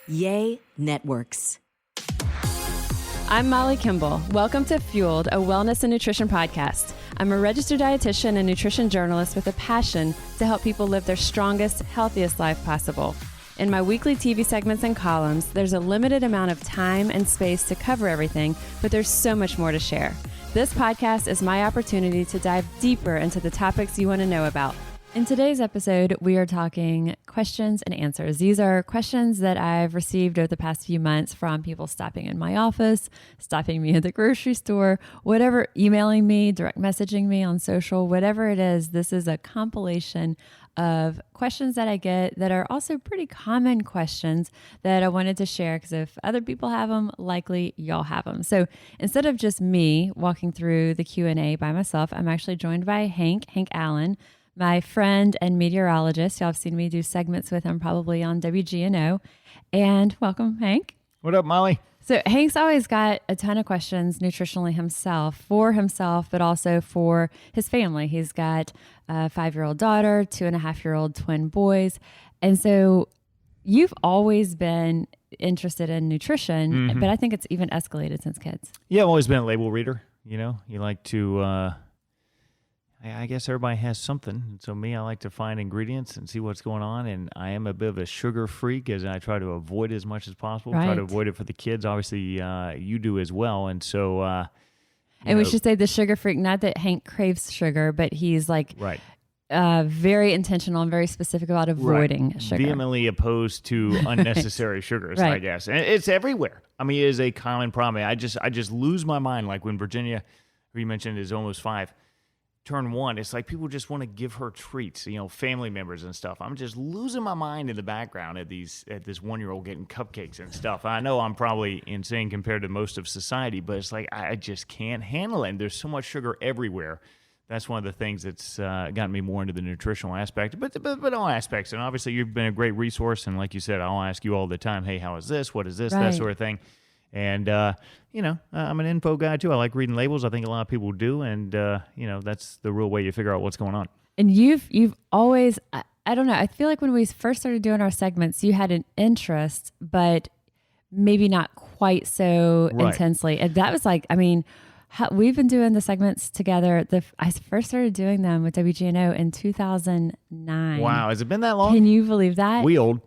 Yay Networks. I'm Molly Kimball. Welcome to Fueled, a wellness and nutrition podcast. I'm a registered dietitian and nutrition journalist with a passion to help people live their strongest, healthiest life possible. In my weekly TV segments and columns, there's a limited amount of time and space to cover everything, but there's so much more to share. This podcast is my opportunity to dive deeper into the topics you want to know about. In today's episode, we are talking questions and answers. These are questions that I've received over the past few months from people stopping in my office, stopping me at the grocery store, whatever, emailing me, direct messaging me on social, whatever it is. This is a compilation of questions that I get that are also pretty common questions that I wanted to share because if other people have them, likely y'all have them. So instead of just me walking through the Q&A by myself, I'm actually joined by Hank Allen, my friend and meteorologist. Y'all have seen me do segments with him probably on WGNO. And welcome, Hank. What up, Molly? So Hank's always got a ton of questions nutritionally for himself, but also for his family. He's got a 5-year-old daughter, 2.5-year-old twin boys. And so you've always been interested in nutrition, but I think it's even escalated since kids. Yeah, I've always been a label reader. You know, you like to... I guess everybody has something. So me, I like to find ingredients and see what's going on. And I am a bit of a sugar freak as I try to avoid as much as possible. Right. Try to avoid it for the kids. Obviously, you do as well. And so... and we should say the sugar freak, not that Hank craves sugar, but he's like right. Very intentional and very specific about avoiding sugar. Vehemently opposed to unnecessary sugars, I guess. And it's everywhere. I mean, it is a common problem. I just lose my mind. Like when Virginia, who you mentioned is almost 5, turn 1, it's like people just want to give her treats, you know, family members and stuff. I'm just losing my mind in the background at this 1-year-old getting cupcakes and stuff. I know I'm probably insane compared to most of society, but it's like I just can't handle it. And there's so much sugar everywhere. That's one of the things that's gotten me more into the nutritional aspect, but all aspects. And obviously, you've been a great resource. And like you said, I'll ask you all the time, hey, how is this? What is this? Right. That sort of thing. And, I'm an info guy, too. I like reading labels. I think a lot of people do. And, that's the real way you figure out what's going on. And you've always, I don't know, I feel like when we first started doing our segments, you had an interest, but maybe not quite so intensely. And that was like, I mean, we've been doing the segments together. I first started doing them with WGNO in 2009. Wow. Has it been that long? Can you believe that? We old.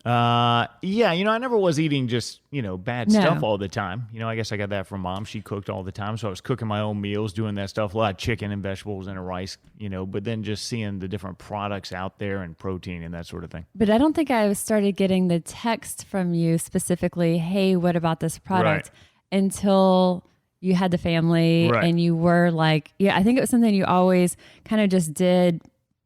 I never was eating just, bad stuff all the time. I guess I got that from Mom. She cooked all the time. So I was cooking my own meals, doing that stuff, a lot of chicken and vegetables and a rice, but then just seeing the different products out there and protein and that sort of thing. But I don't think I started getting the text from you specifically, hey, what about this product? Until you had the family and you were like, I think it was something you always kind of just did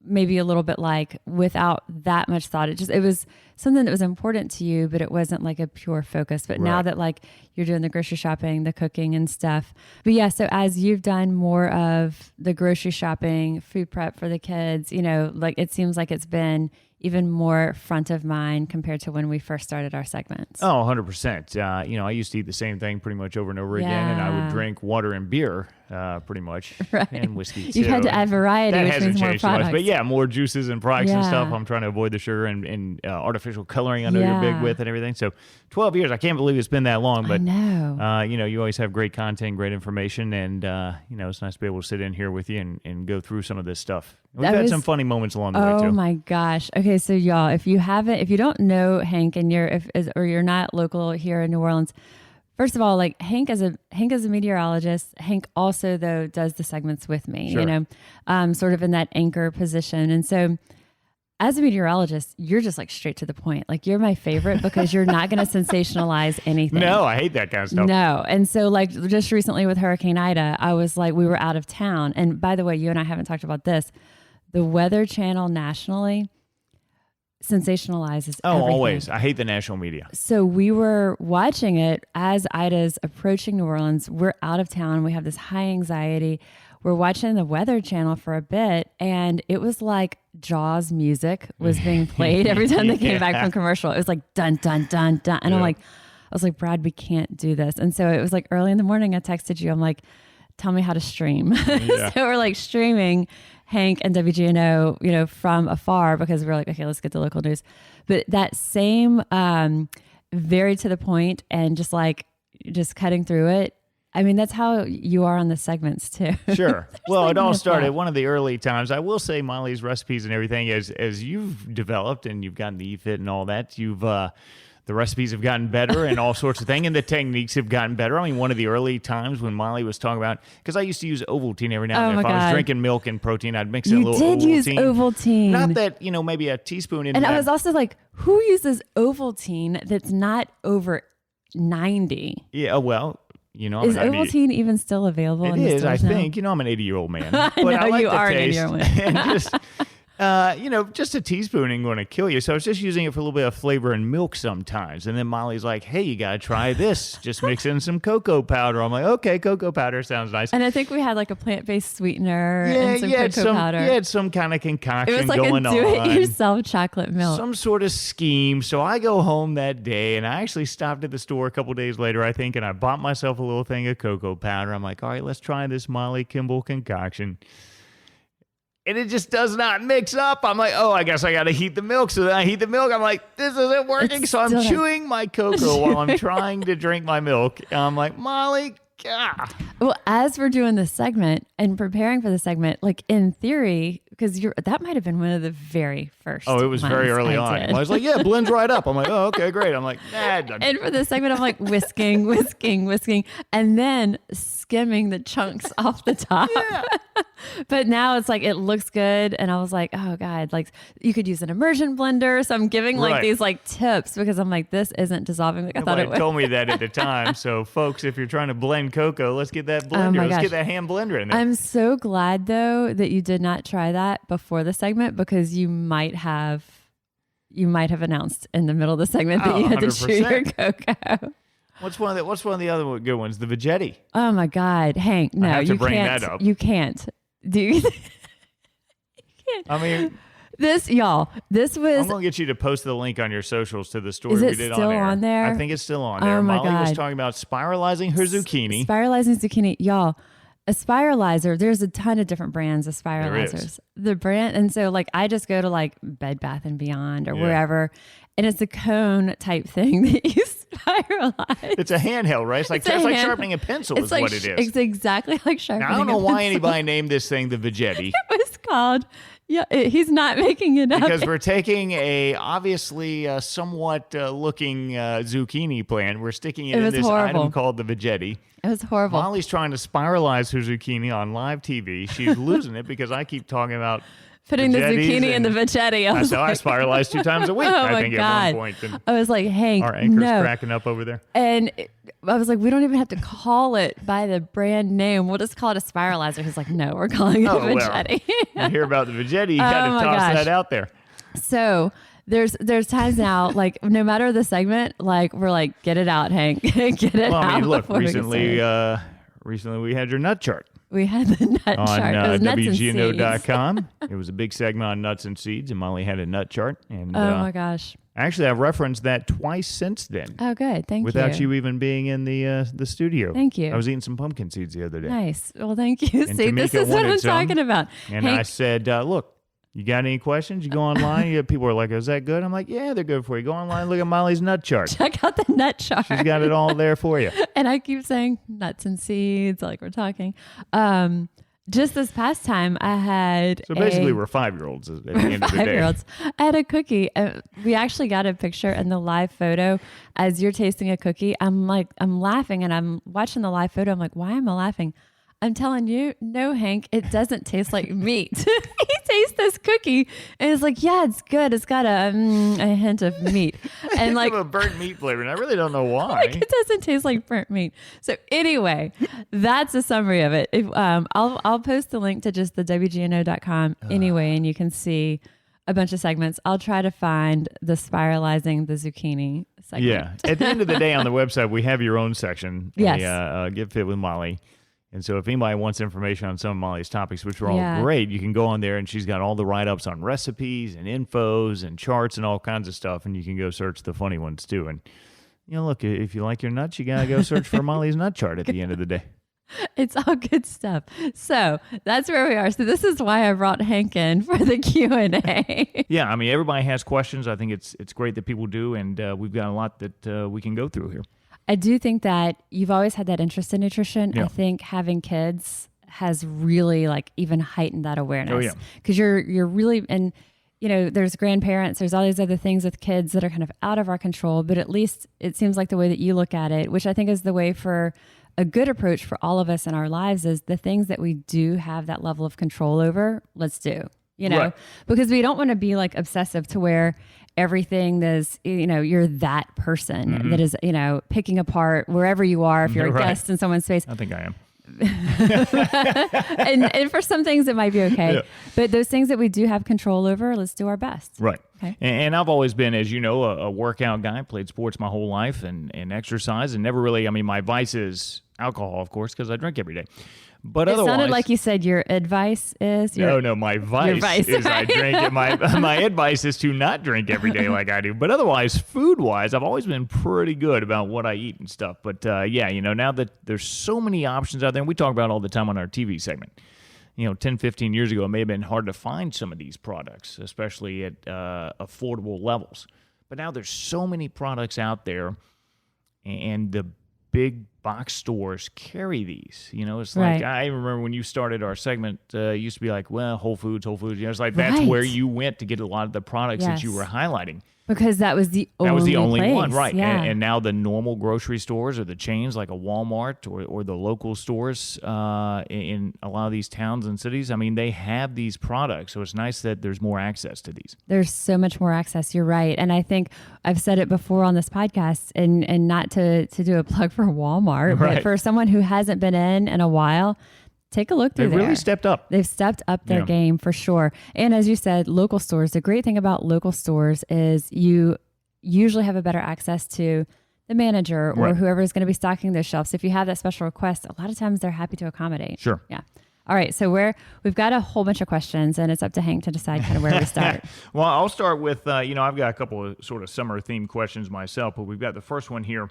maybe a little bit like without that much thought. It was something that was important to you, but it wasn't like a pure focus. But now that like you're doing the grocery shopping, the cooking and stuff. But yeah, so as you've done more of the grocery shopping, food prep for the kids, like it seems like it's been even more front of mind compared to when we first started our segments. Oh, 100%. I used to eat the same thing pretty much over and over again, and I would drink water and beer pretty much, and whiskey too. You've had to add variety, which means more products. But yeah, more juices and products and stuff. I'm trying to avoid the sugar and artificial coloring I know you're big with and everything. So 12 years, I can't believe it's been that long. But, I know. You always have great content, great information, and, it's nice to be able to sit in here with you and go through some of this stuff. We've had some funny moments along the way, too. Oh, my gosh. Okay, so y'all, if you don't know Hank and you're not local here in New Orleans, first of all, like Hank is a meteorologist. Hank also, though, does the segments with me, sort of in that anchor position. And so as a meteorologist, you're just like straight to the point. Like you're my favorite because you're not going to sensationalize anything. No, I hate that kind of stuff. No. And so like just recently with Hurricane Ida, I was like, we were out of town. And by the way, you and I haven't talked about this. The Weather Channel nationally sensationalizes everything. Always. I hate the national media. So we were watching it as Ida's approaching New Orleans. We're out of town. We have this high anxiety. We're watching the Weather Channel for a bit, and it was like Jaws music was being played every time they came back from commercial. It was like dun, dun, dun, dun. And I was like, Brad, we can't do this. And so it was like early in the morning, I texted you. I'm like, tell me how to stream. So we're like streaming Hank and WGNO, from afar because we're like, okay, let's get the local news. But that same very to the point and just cutting through it. I mean, that's how you are on the segments too. Sure. Well, it all started fluff. one of the early times. I will say Molly's recipes and everything, as you've developed and you've gotten the E-Fit and all that, the recipes have gotten better and all sorts of things, and the techniques have gotten better. I mean, one of the early times when Molly was talking about, because I used to use Ovaltine every now and then. If I was drinking milk and protein, I'd mix in a little Ovaltine. You did use Ovaltine. Not that, maybe a teaspoon in And that. I was also like, who uses Ovaltine that's not over 90? Yeah, well, is Ovaltine even still available? It is, I think. I'm an 80-year-old man. I but know I like you the are taste. an 80-year-old man. And just a teaspoon ain't going to kill you. So I was just using it for a little bit of flavor in milk sometimes. And then Molly's like, hey, you got to try this. Just mix in some cocoa powder. I'm like, okay, cocoa powder sounds nice. And I think we had like a plant-based sweetener and some cocoa powder. You had some kind of concoction it was like going a on. do-it-yourself chocolate milk. Some sort of scheme. So I go home that day, and I actually stopped at the store a couple days later, I think, and I bought myself a little thing of cocoa powder. I'm like, all right, let's try this Molly Kimball concoction. And it just does not mix up. I'm like, oh, I guess I got to heat the milk. So then I heat the milk. I'm like, this isn't working. So I'm chewing my cocoa while I'm trying to drink my milk. And I'm like, Molly, God. Well, as we're doing this segment and preparing for the segment, like in theory, because that might have been one of the very first. Oh, it was very early on. I was like, yeah, blends right up. I'm like, oh, okay, great. I'm like, nah. And for the segment, I'm like whisking, and then skimming the chunks off the top. Yeah. But now it's like, it looks good. And I was like, oh God, like you could use an immersion blender. So I'm giving like these like tips because I'm like, this isn't dissolving like I thought it would. Told me that at the time. So folks, if you're trying to blend cocoa, let's get that blender. Let's get that hand blender in there. I'm so glad though that you did not try that before the segment, because you might have announced in the middle of the segment that you had 100%. To chew your cocoa. What's one of the other good ones? The Vegetti. Oh my God, Hank! No, I have to you bring can't. That up. You can't. Do you? You can't. I mean, this was. I'm gonna get you to post the link on your socials to the story Is it we did still on there. on there? I think it's still on there. Oh my Molly God. was talking about spiralizing her zucchini. Spiralizing zucchini, y'all. A spiralizer, there's a ton of different brands of There spiralizers. is. The brand, and so like I just go to like Bed Bath and Beyond or wherever, and it's a cone type thing that you spiralize. It's a handheld, right? It's like sharpening a pencil is what it is. It's exactly like sharpening. Now, I don't know a why pencil. anybody named this thing the Vegetti. It was called. Yeah, he's not making it up. Because we're taking a obviously somewhat looking zucchini plant. We're sticking it in this horrible. item called the Vegetti. It was horrible. Molly's trying to spiralize her zucchini on live TV. She's losing it because I keep talking about putting the zucchini in the Vegetti. That's how I spiralize 2 times a week. Oh I think my God. at one point. And I was like, Hank, our anchor's no. cracking up over there. And I was like, we don't even have to call it by the brand name. We'll just call it a spiralizer. He's like, no, we're calling it a Vegetti. You hear about the Vegetti, you got to toss that out there. So there's times now, like no matter the segment, like we're like, get it out, Hank. Get it out. Well, I mean, look, recently we had your nut chart. We had the nut on chart. On WGNO.com. It was a big segment on nuts and seeds, and Molly had a nut chart. And oh my gosh. Actually, I've referenced that twice since then. Oh, good. Thank you. Without you even being in the studio. Thank you. I was eating some pumpkin seeds the other day. Nice. Well, thank you. And See, this is what I'm talking about. And Hank, I said, look, you got any questions? You go online. People are like, is that good? I'm like, yeah, they're good for you. Go online, look at Molly's nut chart. check out the nut chart. She's got it all there for you. And I keep saying nuts and seeds like we're talking. Just this past time, I had So basically, we're 5-year-olds at the end of the day. 5-year-olds. I had a cookie. We actually got a picture in the live photo as you're tasting a cookie. I'm laughing, and I'm watching the live photo. I'm like, why am I laughing? I'm telling you, no, Hank, it doesn't taste like meat. He tastes this cookie and it's like, yeah, it's good. It's got a hint of meat. And like a burnt meat flavor. And I really don't know why. Like it doesn't taste like burnt meat. So anyway, that's a summary of it. If, I'll post the link to just the WGNO.com anyway, and you can see a bunch of segments. I'll try to find the spiralizing the zucchini segment. Yeah. At the end of the day on the website, we have your own section. Yes. Get Fit with Molly. And so if anybody wants information on some of Molly's topics, which are all Yeah. great, you can go on there, and she's got all the write-ups on recipes and infos and charts and all kinds of stuff, and you can go search the funny ones too. And, look, if you like your nuts, you got to go search for Molly's nut chart at the end of the day. It's all good stuff. So that's where we are. So this is why I brought Hank in for the Q&A. Yeah, I mean, everybody has questions. I think it's great that people do, and we've got a lot that we can go through here. I do think that you've always had that interest in nutrition. Yeah. I think having kids has really like even heightened that awareness. Oh, yeah. Because you're really, and you know, there's grandparents, there's all these other things with kids that are kind of out of our control, but at least it seems like the way that you look at it, which I think is the way for a good approach for all of us in our lives, is the things that we do have that level of control over, let's do, you know, Right. because we don't want to be like obsessive to where everything is, you know, you're that person that is, you know, picking apart wherever you are, if you're a Right. guest in someone's space. I think I am. and for some things it might be okay. Yeah. But those things that we do have control over, let's do our best. Right. Okay. And I've always been, as you know, a workout guy, played sports my whole life and exercise, and never really, I mean, my vice is alcohol, of course, because I drink every day. But It otherwise, sounded like you said your advice is no, my vice is I drink. My advice is to not drink every day like I do. But otherwise, food-wise, I've always been pretty good about what I eat and stuff. But yeah, you know, now that there's so many options out there, and we talk about it all the time on our TV segment. You know, 10, 15 years ago, it may have been hard to find some of these products, especially at affordable levels. But now there's so many products out there, and the big box stores carry these. You know, it's like, Right. I remember when you started our segment, it used to be like, well, Whole Foods. You know, it's like that's Right. where you went to get a lot of the products that you Yes. were highlighting. Because that was the only That was the only place. one, right? Yeah. And now the normal grocery stores or the chains like a Walmart or the local stores in a lot of these towns and cities, I mean, they have these products. So it's nice that there's more access to these. There's so much more access. You're right. And I think I've said it before on this podcast, and not to do a plug for Walmart, Right. but for someone who hasn't been in a while, take a look through They've there. really stepped up. They've stepped up their Yeah. game for sure. And as you said, local stores, the great thing about local stores is you usually have a better access to the manager or Right. whoever is going to be stocking those shelves. If you have that special request, a lot of times they're happy to accommodate. Sure. Yeah. All right. So we've got a whole bunch of questions, and it's up to Hank to decide kind of where we start. Well, I'll start with, you know, I've got a couple of sort of summer themed questions myself, but we've got the first one here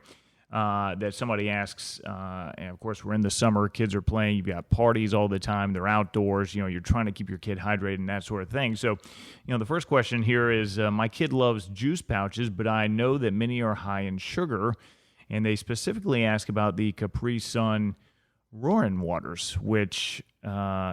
that somebody asks, and of course we're in the summer, kids are playing, you've got parties all the time, they're outdoors, you know, you're trying to keep your kid hydrated and that sort of thing. So, you know, the first question here is, my kid loves juice pouches, but I know that many are high in sugar, and they specifically ask about the Capri Sun Roaring Waters, which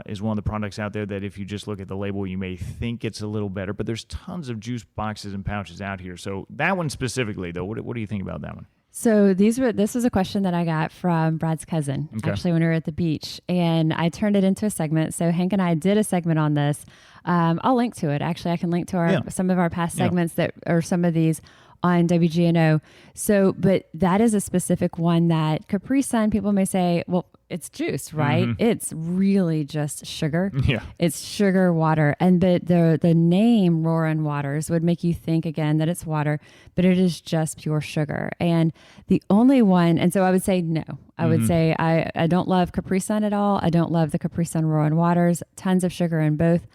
is one of the products out there that if you just look at the label, you may think it's a little better, but there's tons of juice boxes and pouches out here. So that one specifically, though, what do you think about that one? So this was a question that I got from Brad's cousin, actually, when we were at the beach, and I turned it into a segment. So Hank and I did a segment on this. I'll link to it. Actually, I can link to some of our past segments that are some of these on WGNO. So, but that is a specific one that Capri Sun, people may say, well, it's juice, right? Mm-hmm. It's really just sugar. Yeah. It's sugar water. But the name Roaring Waters would make you think again that it's water, but it is just pure sugar. And the only one, and so I would say no. I would say I don't love Capri Sun at all. I don't love the Capri Sun Roaring Waters. Tons of sugar in both.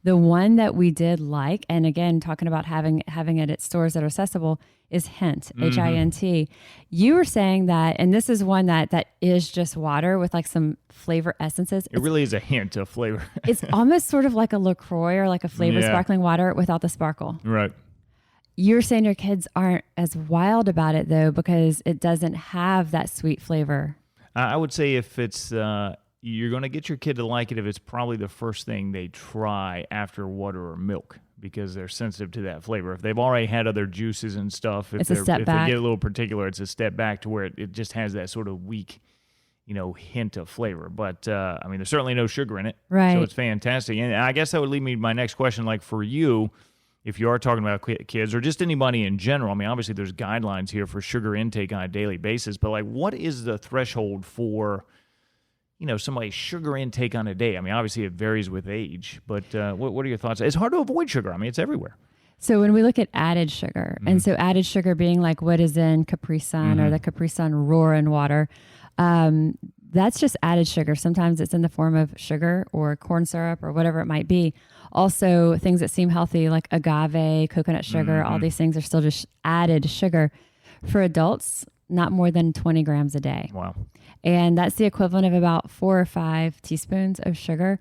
The one that we did like, and again, talking about having it at stores that are accessible, is Hint, Hint. You were saying that, and this is one that is just water with like some flavor essences. It really is a hint of flavor. It's almost sort of like a LaCroix or like a flavored Yeah. sparkling water without the sparkle. Right. You're saying your kids aren't as wild about it though, because it doesn't have that sweet flavor. I would say if it's, you're going to get your kid to like it if it's probably the first thing they try after water or milk, because they're sensitive to that flavor. If they've already had other juices and stuff, if It's a step if back. they get a little particular, it's a step back to where it just has that sort of weak, you know, hint of flavor. But, I mean, there's certainly no sugar in it. Right. So it's fantastic. And I guess that would lead me to my next question. Like for you, if you are talking about kids or just anybody in general, I mean, obviously there's guidelines here for sugar intake on a daily basis, but like what is the threshold for, you know, somebody's sugar intake on a day? I mean, obviously it varies with age, but what are your thoughts? It's hard to avoid sugar. I mean, it's everywhere. So when we look at added sugar, and so added sugar being like what is in Capri Sun or the Capri Sun Roaring Water, that's just added sugar. Sometimes it's in the form of sugar or corn syrup or whatever it might be. Also, things that seem healthy like agave, coconut sugar, all these things are still just added sugar. For adults, not more than 20 grams a day. Wow. And that's the equivalent of about 4 or 5 teaspoons of sugar.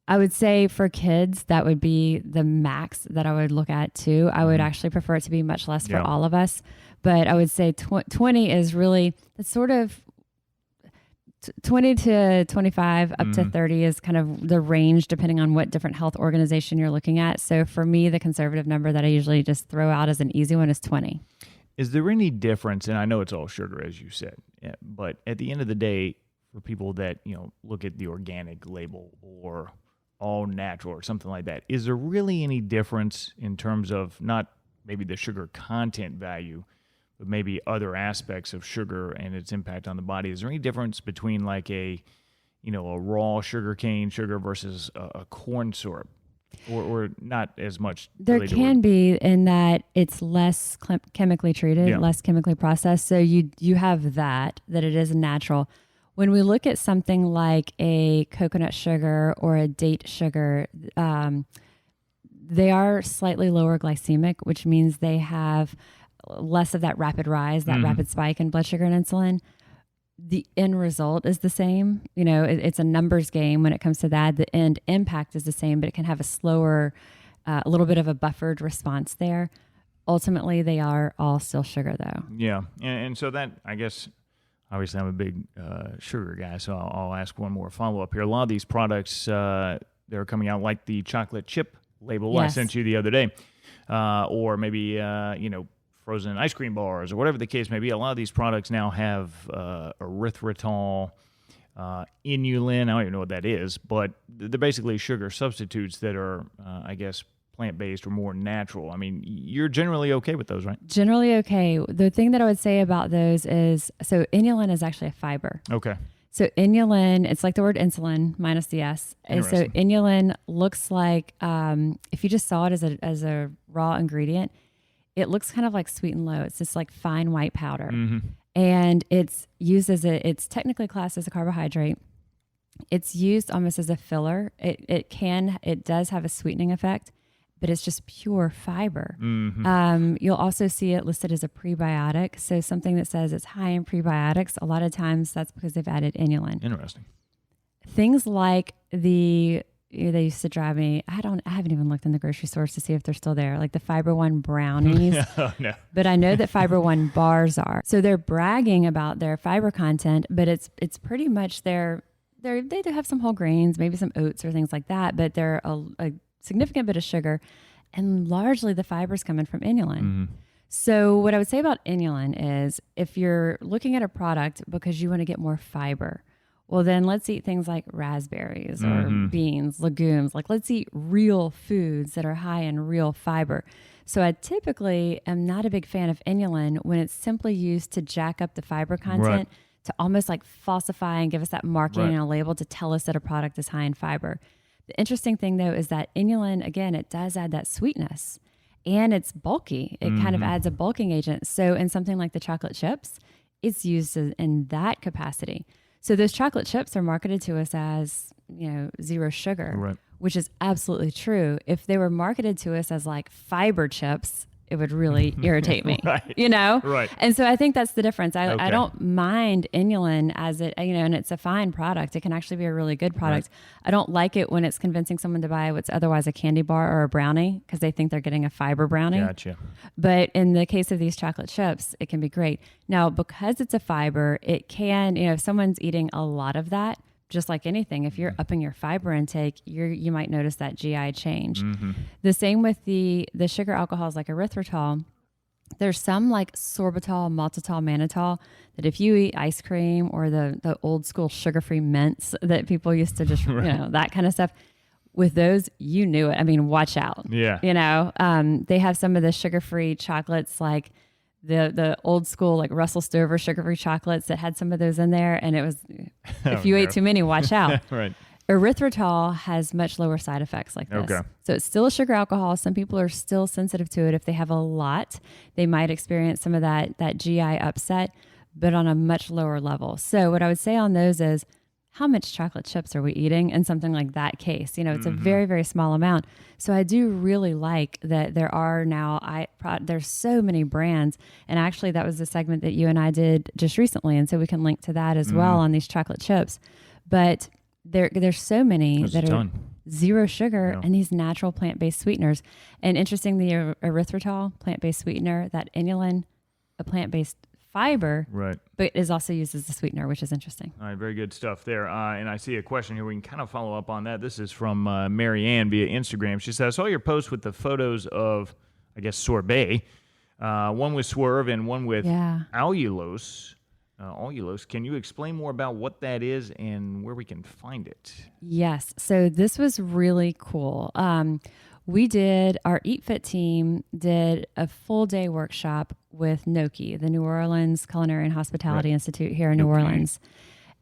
I would say for kids, that would be the max that I would look at too. I would actually prefer it to be much less for all of us. But I would say 20 is really, it's sort of 20 to 25 up to 30 is kind of the range depending on what different health organization you're looking at. So for me, the conservative number that I usually just throw out as an easy one is 20. Is there any difference? And I know it's all sugar, as you said, but at the end of the day, for people that, look at the organic label or all natural or something like that, is there really any difference in terms of not maybe the sugar content value, but maybe other aspects of sugar and its impact on the body? Is there any difference between like a raw sugarcane sugar versus a corn syrup, or not as much? There can be, in that it's less chemically treated, less chemically processed. So you have that it is natural. When we look at something like a coconut sugar or a date sugar, they are slightly lower glycemic, which means they have less of that rapid rise, that rapid spike in blood sugar and insulin. The end result is the same. It's a numbers game when it comes to that. The end impact is the same, but it can have a slower, a little bit of a buffered response there. Ultimately, they are all still sugar, though. Yeah. And so that, I guess, obviously I'm a big sugar guy, so I'll ask one more follow-up here. A lot of these products, they're coming out like the chocolate chip label I sent you the other day, or maybe, frozen ice cream bars or whatever the case may be. A lot of these products now have erythritol, inulin. I don't even know what that is, but they're basically sugar substitutes that are, I guess, plant-based or more natural. I mean, you're generally okay with those, right? Generally okay. The thing that I would say about those is, so inulin is actually a fiber. Okay. So inulin, it's like the word insulin minus the S. And so inulin looks like, if you just saw it as a raw ingredient, it looks kind of like sweet and low. It's just like fine white powder. And it's used it's technically classed as a carbohydrate. It's used almost as a filler. It does have a sweetening effect, but it's just pure fiber. You'll also see it listed as a prebiotic. So something that says it's high in prebiotics, a lot of times that's because they've added inulin. Interesting. Things like they used to drive me. I haven't even looked in the grocery stores to see if they're still there. Like the Fiber One brownies. Oh, no. But I know that Fiber One bars are. So they're bragging about their fiber content, but it's pretty much they do have some whole grains, maybe some oats or things like that, but they're a significant bit of sugar, and largely the fiber's coming from inulin. So what I would say about inulin is, if you're looking at a product because you want to get more fiber, well, then let's eat things like raspberries or beans, legumes. Like, let's eat real foods that are high in real fiber. So I typically am not a big fan of inulin when it's simply used to jack up the fiber content, to almost like falsify and give us that marking and a label to tell us that a product is high in fiber. The interesting thing, though, is that inulin, again, it does add that sweetness, and it's bulky. It kind of adds a bulking agent. So in something like the chocolate chips, it's used in that capacity. So those chocolate chips are marketed to us as, zero sugar, which is absolutely true. If they were marketed to us as like fiber chips, it would really irritate me, Right. And so I think that's the difference. I don't mind inulin as it, and it's a fine product. It can actually be a really good product. Right. I don't like it when it's convincing someone to buy what's otherwise a candy bar or a brownie because they think they're getting a fiber brownie. Gotcha. But in the case of these chocolate chips, it can be great. Now, because it's a fiber, it can, if someone's eating a lot of that, just like anything, if you're upping your fiber intake, you might notice that GI change. The same with the sugar alcohols like erythritol. There's some like sorbitol, maltitol, mannitol that if you eat ice cream or the old school sugar-free mints that people used to just, that kind of stuff, with those, you knew it. I mean, watch out. Yeah. They have some of the sugar-free chocolates like the old school like Russell Stover sugar-free chocolates that had some of those in there, and it was if you ate too many, watch out. Right. Erythritol has much lower side effects like this. Okay. So it's still a sugar alcohol. Some people are still sensitive to it. If they have a lot, they might experience some of that GI upset, but on a much lower level. So what I would say on those is, how much chocolate chips are we eating in something like that case? You know, it's a very, very small amount. So I do really like that there are now, there's so many brands. And actually that was the segment that you and I did just recently. And so we can link to that as well on these chocolate chips. But there's so many that are zero sugar and these natural plant-based sweeteners. And interesting, the erythritol, plant-based sweetener, that inulin, a plant-based fiber, right, but is also used as a sweetener, which is interesting. All right, very good stuff there. And I see a question here. We can kind of follow up on that. This is from Mary Ann via Instagram. She says, I saw your post with the photos of, I guess, sorbet, one with swerve and one with allulose. Allulose. Can you explain more about what that is and where we can find it? Yes. So this was really cool. Our Eat Fit team did a full day workshop with NOCI, the New Orleans Culinary and Hospitality Institute here in New Orleans.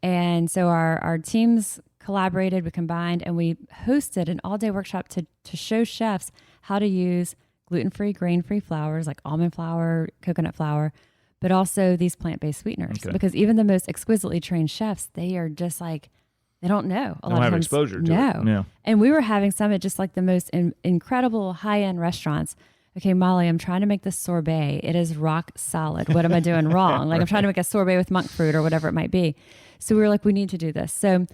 And so our teams collaborated, we combined, and we hosted an all day workshop to show chefs how to use gluten-free, grain-free flours like almond flour, coconut flour, but also these plant-based sweeteners. Because even the most exquisitely trained chefs, they are just like, they don't know. A lot of times, exposure to it. No. And we were having some at just like the most incredible high-end restaurants. Okay, Molly, I'm trying to make this sorbet. It is rock solid. What am I doing wrong? Like I'm trying to make a sorbet with monk fruit or whatever it might be. So we were like, we need to do this. So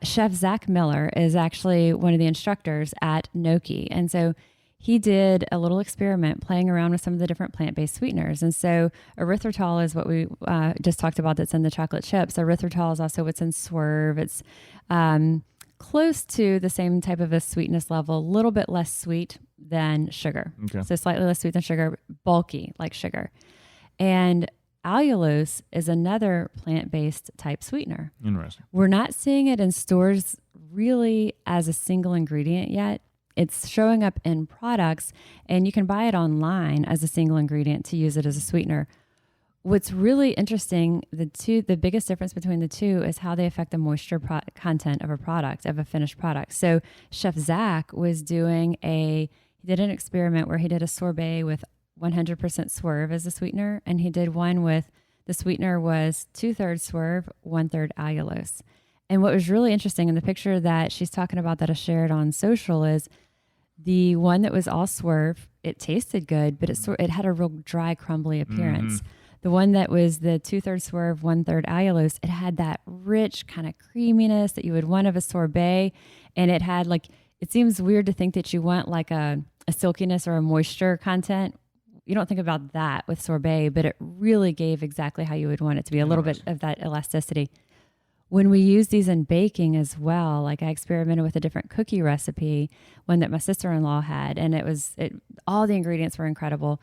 Chef Zach Miller is actually one of the instructors at NOCI. And so he did a little experiment playing around with some of the different plant-based sweeteners. And so erythritol is what we just talked about that's in the chocolate chips. Erythritol is also what's in Swerve. It's close to the same type of a sweetness level, a little bit less sweet than sugar. So slightly less sweet than sugar, bulky like sugar. And allulose is another plant-based type sweetener. Interesting. We're not seeing it in stores really as a single ingredient yet. It's showing up in products, and you can buy it online as a single ingredient to use it as a sweetener. What's really interesting, the biggest difference between the two is how they affect the moisture content of a product, of a finished product. So Chef Zach was he did an experiment where he did a sorbet with 100% Swerve as a sweetener, and he did one with the sweetener was 2/3 Swerve, 1/3 allulose. And what was really interesting in the picture that she's talking about that I shared on social is the one that was all Swerve, it tasted good, but it had a real dry, crumbly appearance. The one that was the 2/3 Swerve, 1/3 allulose, it had that rich kind of creaminess that you would want of a sorbet. And it had it seems weird to think that you want like a silkiness or a moisture content. You don't think about that with sorbet, but it really gave exactly how you would want it to be, a little bit of that elasticity. When we use these in baking as well, like I experimented with a different cookie recipe, one that my sister-in-law had, and all the ingredients were incredible.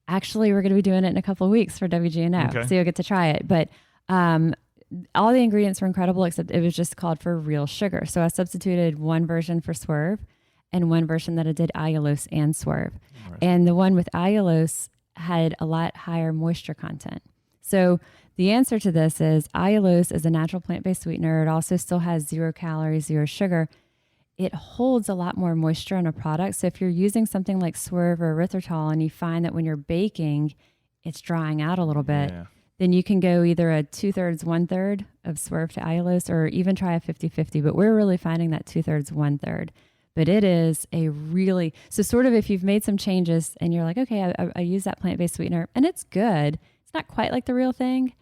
Actually, we're going to be doing it in a couple of weeks for WGNO, so you'll get to try it. But all the ingredients were incredible, except it was just called for real sugar. So I substituted one version for Swerve and one version that I did allulose and Swerve. And the one with allulose had a lot higher moisture content. So the answer to this is allulose is a natural plant-based sweetener. It also still has 0 calories, 0 sugar. It holds a lot more moisture in a product. So if you're using something like Swerve or erythritol and you find that when you're baking, it's drying out a little bit, then you can go either a 2/3, 1/3 of Swerve to allulose or even try a 50-50. But we're really finding that 2/3, 1/3. But it is so sort of if you've made some changes and you're like, okay, I use that plant-based sweetener and it's good. It's not quite like the real thing.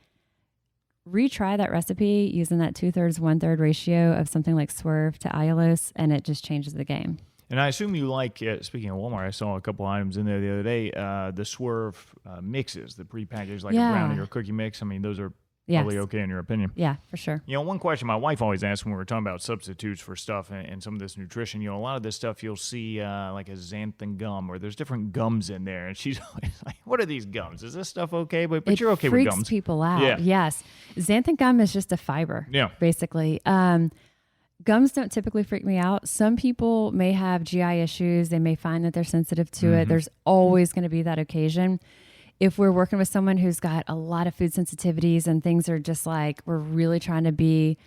Retry that recipe using that 2/3, 1/3 ratio of something like Swerve to allulose, and it just changes the game. And I assume you like, speaking of Walmart, I saw a couple items in there the other day, the Swerve mixes, the prepackaged, like a brownie or cookie mix. I mean, those are probably okay in your opinion. Yeah, for sure. You know, one question my wife always asks when we're talking about substitutes for stuff and some of this nutrition, a lot of this stuff you'll see like a xanthan gum, or there's different gums in there. And she's always like, what are these gums? Is this stuff okay? But you're okay with gums. It freaks people out. Yeah. Yes. Xanthan gum is just a fiber, basically. Gums don't typically freak me out. Some people may have GI issues. They may find that they're sensitive to it. There's always going to be that occasion. If we're working with someone who's got a lot of food sensitivities and things are just like, we're really trying to be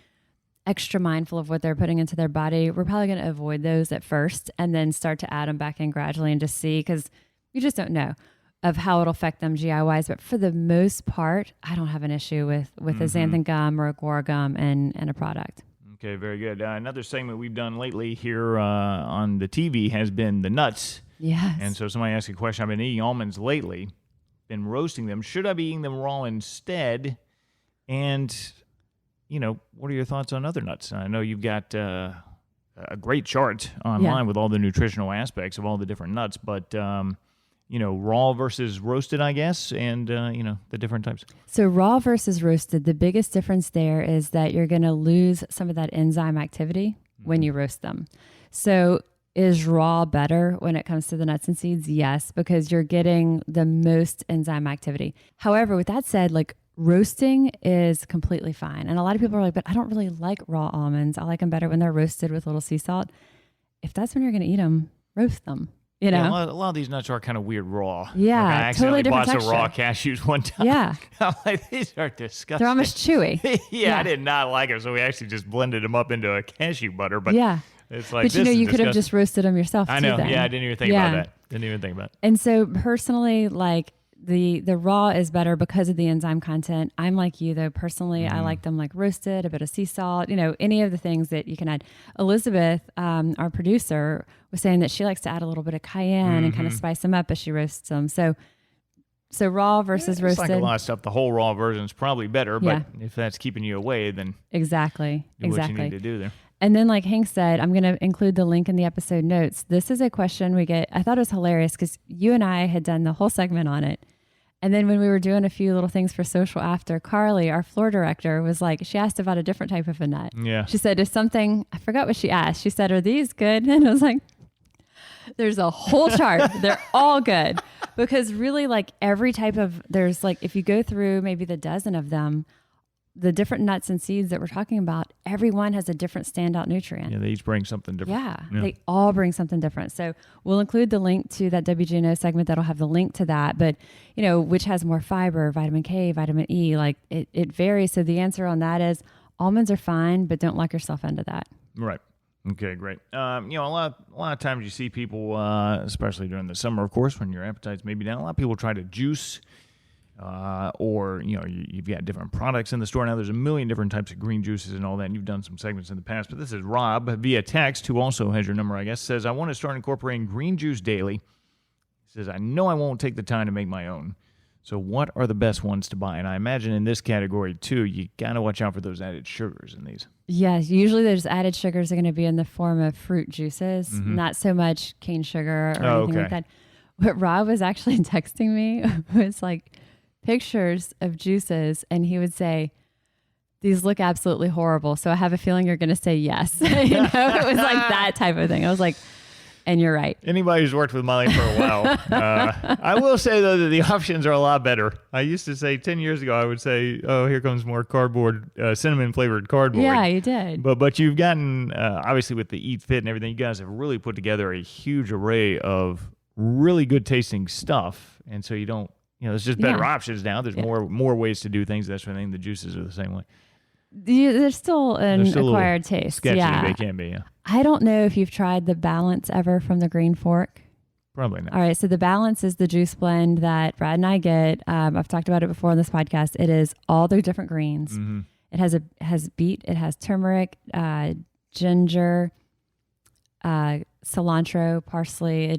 extra mindful of what they're putting into their body, we're probably going to avoid those at first and then start to add them back in gradually and just see, because you just don't know. of how it'll affect them GI-wise. But for the most part, I don't have an issue with a xanthan gum or a guar gum and a product. Okay, very good. Another segment we've done lately here on the TV has been the nuts. Yes. And so somebody asked a question. I've been eating almonds lately, been roasting them. Should I be eating them raw instead? And, what are your thoughts on other nuts? I know you've got a great chart online with all the nutritional aspects of all the different nuts, but, raw versus roasted, I guess, and, the different types. So raw versus roasted, the biggest difference there is that you're going to lose some of that enzyme activity when you roast them. So is raw better when it comes to the nuts and seeds? Yes, because you're getting the most enzyme activity. However, with that said, like roasting is completely fine. And a lot of people are like, but I don't really like raw almonds. I like them better when they're roasted with a little sea salt. If that's when you're going to eat them, roast them. Yeah, a lot of these nuts are kind of weird raw. Yeah, I accidentally totally bought different some raw cashews one time. Yeah. I'm like, these are disgusting. They're almost chewy. I did not like them, so we actually just blended them up into a cashew butter. But it's like, but you could have just roasted them yourself. I know. Too, then. Yeah, I didn't even think about that. Didn't even think about it. And so personally, like the raw is better because of the enzyme content. I'm like you though. Personally, I like them like roasted, a bit of sea salt, any of the things that you can add. Elizabeth, our producer, was saying that she likes to add a little bit of cayenne and kind of spice them up as she roasts them. So raw versus roasted. It's like a lot of stuff. The whole raw version is probably better, but if that's keeping you away, then exactly what you need to do there. And then like Hank said, I'm going to include the link in the episode notes. This is a question we get. I thought it was hilarious because you and I had done the whole segment on it. And then when we were doing a few little things for social after, Carly, our floor director, was like, she asked about a different type of a nut. Yeah. She said, I forgot what she asked. She said, are these good? And I was like, there's a whole chart. They're all good. Because really like every type of, there's like, if you go through maybe the dozen of them, the different nuts and seeds that we're talking about, every one has a different standout nutrient. Yeah, they each bring something different. Yeah, they all bring something different. So we'll include the link to that WGNO segment that'll have the link to that, but which has more fiber, vitamin K, vitamin E, like it varies. So the answer on that is almonds are fine, but don't lock yourself into that. Right. Okay, great. A lot of times you see people, especially during the summer, of course, when your appetite's maybe down, a lot of people try to juice. Or you've got different products in the store now. There's a million different types of green juices and all that. And you've done some segments in the past, but this is Rob via text, who also has your number, I guess. Says, I want to start incorporating green juice daily. He says, I know I won't take the time to make my own. So what are the best ones to buy? And I imagine in this category too, you gotta watch out for those added sugars in these. Yes, usually those added sugars are going to be in the form of fruit juices, not so much cane sugar or anything like that. What Rob was actually texting me was like pictures of juices, and he would say, these look absolutely horrible, so I have a feeling you're going to say yes. It was like that type of thing. I was like, and you're right. Anybody who's worked with Molly for a while, I will say, though, that the options are a lot better. I used to say 10 years ago, I would say, oh, here comes more cardboard, cinnamon-flavored cardboard. Yeah, you did. But you've gotten, obviously, with the Eat Fit and everything, you guys have really put together a huge array of really good-tasting stuff, and so you don't, there's just better options now. There's more ways to do things. That sort of thing. The juices are the same way. There's still an acquired taste. Sketchy, yeah. they can be. Yeah. I don't know if you've tried the Balance ever from the Green Fork. Probably not. All right, so the Balance is the juice blend that Brad and I get. I've talked about it before on this podcast. It is all the different greens. Mm-hmm. It has beet. It has turmeric, ginger, cilantro, parsley.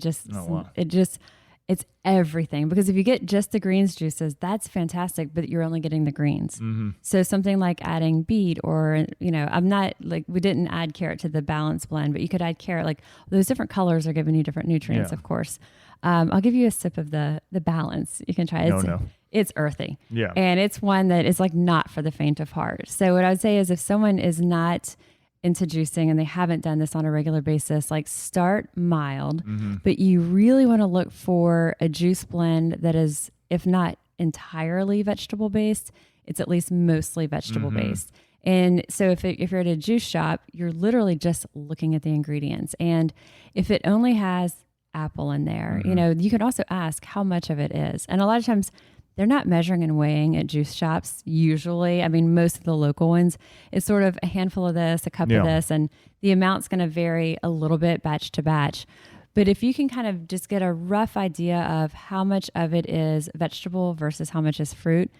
It's everything, because if you get just the greens juices, that's fantastic, but you're only getting the greens. Mm-hmm. So something like adding beet, or, I'm not like, we didn't add carrot to the Balance blend, but you could add carrot. Like those different colors are giving you different nutrients, of course. I'll give you a sip of the Balance. You can try it. It's earthy. Yeah. And it's one that is like not for the faint of heart. So what I would say is, if someone is not into juicing and they haven't done this on a regular basis, like start mild, but you really want to look for a juice blend that is, if not entirely vegetable based, it's at least mostly vegetable based. And so if you're at a juice shop, you're literally just looking at the ingredients. And if it only has apple in there, you can also ask how much of it is. And a lot of times they're not measuring and weighing at juice shops usually. I mean, most of the local ones, it's sort of a handful of this, a cup of this, and the amount's going to vary a little bit batch to batch. But if you can kind of just get a rough idea of how much of it is vegetable versus how much is fruit,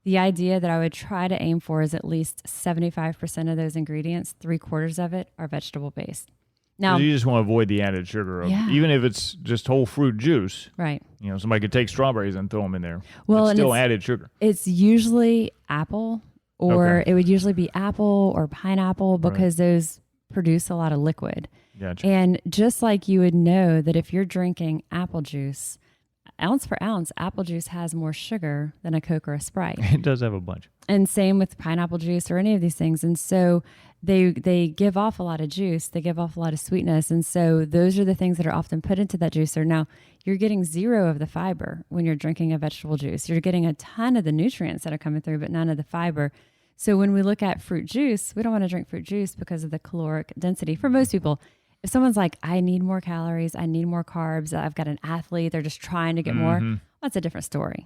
the idea that I would try to aim for is at least 75% of those ingredients, 3/4 of it are vegetable based. Now, you just want to avoid the added sugar of, even if it's just whole fruit juice. Right. Somebody could take strawberries and throw them in there. Well, it's still added sugar. It's usually apple, or it would usually be apple or pineapple because those produce a lot of liquid. Gotcha. And just like you would know that if you're drinking apple juice, ounce per ounce, apple juice has more sugar than a Coke or a Sprite. It does have a bunch. And same with pineapple juice or any of these things. And so they give off a lot of juice. They give off a lot of sweetness. And so those are the things that are often put into that juicer. Now, you're getting 0 of the fiber when you're drinking a vegetable juice. You're getting a ton of the nutrients that are coming through, but none of the fiber. So when we look at fruit juice, we don't want to drink fruit juice because of the caloric density. For most people, if someone's like, I need more calories, I need more carbs, I've got an athlete, they're just trying to get more, that's a different story.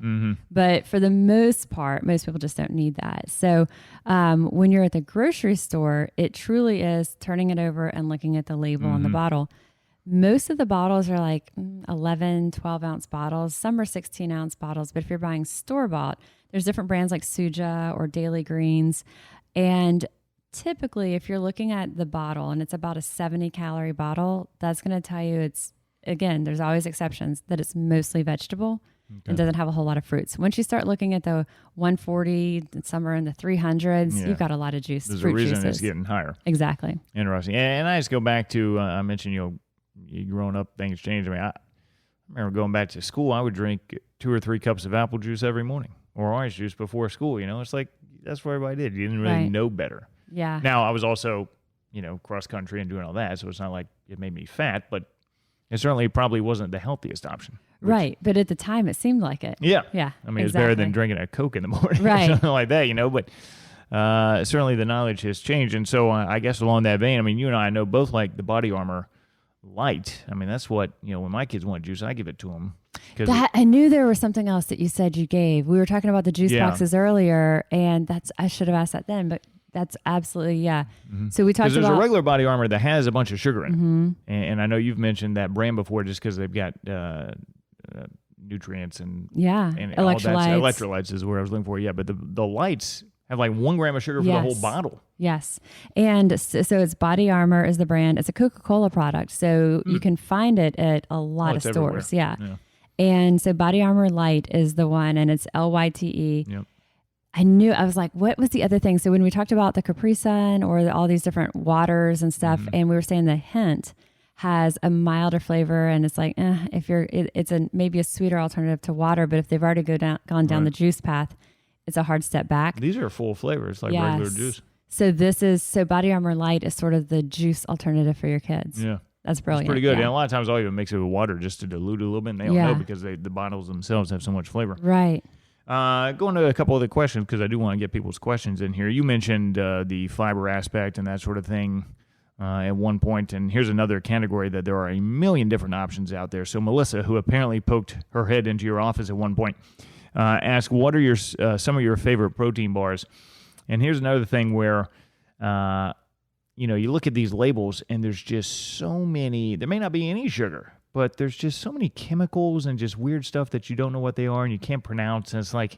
But for the most part, most people just don't need that. So when you're at the grocery store, it truly is turning it over and looking at the label on the bottle. Most of the bottles are like 11, 12-ounce bottles. Some are 16-ounce bottles. But if you're buying store-bought, there's different brands like Suja or Daily Greens. And typically, if you're looking at the bottle and it's about a 70-calorie bottle, that's going to tell you it's, again, there's always exceptions, that it's mostly vegetable and doesn't have a whole lot of fruits. Once you start looking at the 140, some are in the 300s, you've got a lot of juice. There's fruit a reason juices. it's getting higher. Exactly. Interesting. And I just go back to, I mentioned, you growing up, things change. I mean, I remember going back to school, I would drink 2 or 3 cups of apple juice every morning or orange juice before school. It's like, that's what everybody did. You didn't really know better. Yeah. Now, I was also, cross country and doing all that, so it's not like it made me fat, but it certainly probably wasn't the healthiest option. Right. But at the time, it seemed like it. Yeah. Yeah. I mean, it's better than drinking a Coke in the morning or something like that, but certainly the knowledge has changed. And so I guess along that vein, I mean, you and I know both like the Body Armor Light. I mean, that's what, when my kids want juice, I give it to them. I knew there was something else that you said you gave. We were talking about the juice boxes earlier, and I should have asked that then, but that's absolutely, So we talked about... Because there's a regular Body Armor that has a bunch of sugar in it. And I know you've mentioned that brand before just because they've got nutrients and electrolytes. All that. Electrolytes is where I was looking for. Yeah, but the lights have like 1 gram of sugar for the whole bottle. Yes. And so it's Body Armor is the brand. It's a Coca-Cola product. So you can find it at a lot of stores. Yeah. And so Body Armor Light is the one, and it's LYTE. Yep. I was like, what was the other thing? So when we talked about the Capri Sun or all these different waters and stuff, and we were saying the Hint has a milder flavor, and it's like, it's maybe a sweeter alternative to water, but if they've already gone down the juice path, it's a hard step back. These are full flavors, like regular juice. So Body Armor Light is sort of the juice alternative for your kids. Yeah. That's brilliant. It's pretty good. Yeah. And a lot of times I'll even mix it with water just to dilute it a little bit, and they don't know because the bottles themselves have so much flavor. Right. Going to a couple other questions, because I do want to get people's questions in here. You mentioned the fiber aspect and that sort of thing at one point, and here's another category that there are a million different options out there. So Melissa, who apparently poked her head into your office at one point, asked, what are some of your favorite protein bars? And here's another thing where, you look at these labels and there's just so many, there may not be any sugar, but there's just so many chemicals and just weird stuff that you don't know what they are and you can't pronounce. And it's like,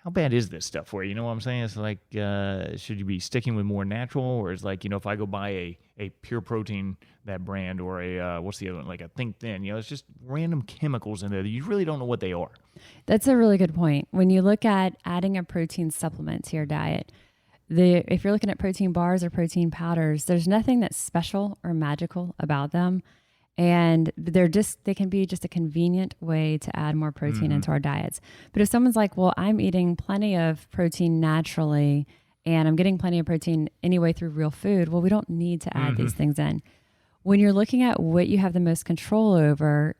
how bad is this stuff for you? You know what I'm saying? It's like, should you be sticking with more natural? Or is like, if I go buy a Pure Protein, that brand, or what's the other one, like a Think Thin, it's just random chemicals in there that you really don't know what they are. That's a really good point. When you look at adding a protein supplement to your diet, if you're looking at protein bars or protein powders, there's nothing that's special or magical about them. And they can be just a convenient way to add more protein into our diets. But if someone's like, well, I'm eating plenty of protein naturally and I'm getting plenty of protein anyway through real food, well, we don't need to add these things in. When you're looking at what you have the most control over,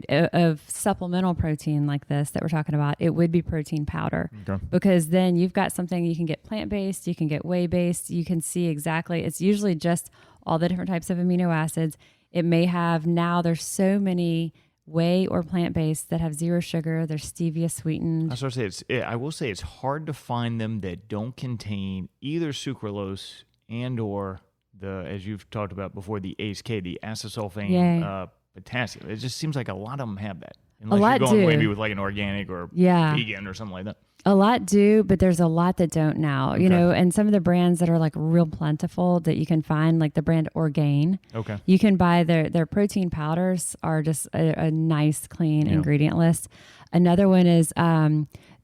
of supplemental protein like this that we're talking about, it would be protein powder. Okay. Because then you've got something you can get plant-based, you can get whey-based, you can see exactly, it's usually just all the different types of amino acids. It may have, now there's so many whey or plant-based that have 0 sugar, they're stevia sweetened. I will say it's hard to find them that don't contain either sucralose and or as you've talked about before, the ACE-K, the acesulfame potassium. It just seems like a lot of them have that. A lot Unless you're going do. maybe with like an organic or Yeah. vegan or something like that. A lot do, but there's a lot that don't now, you know, and some of the brands that are like real plentiful that you can find, like the brand Orgain. Okay. You can buy their protein powders are just a nice, clean ingredient list. Another one is,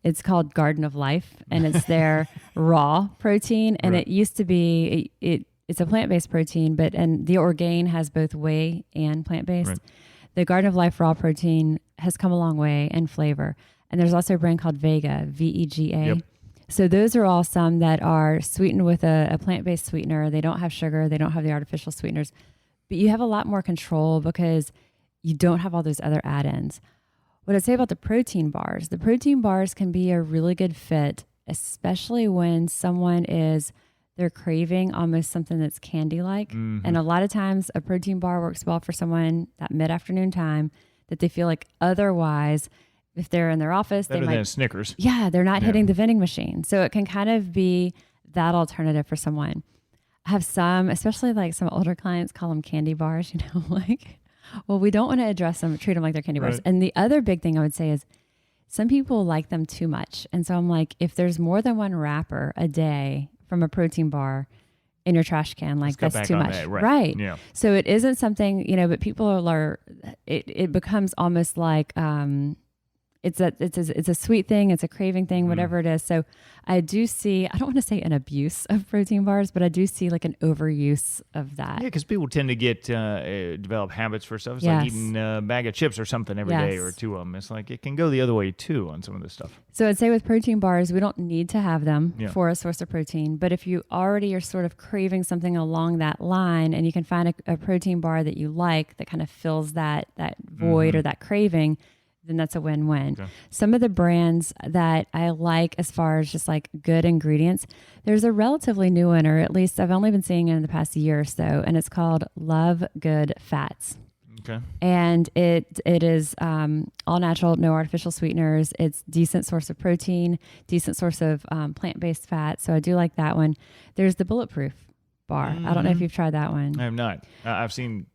it's called Garden of Life, and it's their raw protein. And it used to be, it's a plant-based protein, and the Orgain has both whey and plant-based. Right. The Garden of Life raw protein has come a long way in flavor. And there's also a brand called Vega, VEGA. Yep. So those are all some that are sweetened with a plant-based sweetener. They don't have sugar. They don't have the artificial sweeteners. But you have a lot more control because you don't have all those other add-ins. What I'd say about the protein bars can be a really good fit, especially when they're craving almost something that's candy-like. Mm-hmm. And a lot of times a protein bar works well for someone that mid-afternoon time that they feel like otherwise, if they're in their office, better they might than Snickers. Yeah, they're not hitting the vending machine. So it can kind of be that alternative for someone. I have some, especially like some older clients, call them candy bars, you know, like, well, we don't want to address them, treat them like they're candy bars. And the other big thing I would say is some people like them too much. And so I'm like, if there's more than one wrapper a day from a protein bar in your trash can, like that's too much. Right. Yeah. So it isn't something, you know, but people are, it becomes almost like, it's a sweet thing. It's a craving thing, whatever it is. So I do see, I don't want to say an abuse of protein bars, but I do see like an overuse of that. Yeah, because people tend to develop habits for stuff. It's like eating a bag of chips or something every day or two of them. It's like it can go the other way too on some of this stuff. So I'd say with protein bars, we don't need to have them for a source of protein. But if you already are sort of craving something along that line and you can find a protein bar that you like that kind of fills that void or that craving, then that's a win-win. Okay. Some of the brands that I like as far as just like good ingredients, there's a relatively new one, or at least I've only been seeing it in the past year or so, and it's called Love Good Fats. Okay. And it is all natural, no artificial sweeteners. It's decent source of protein, decent source of plant-based fat. So I do like that one. There's the Bulletproof bar. I don't know if you've tried that one. I have not. I've seen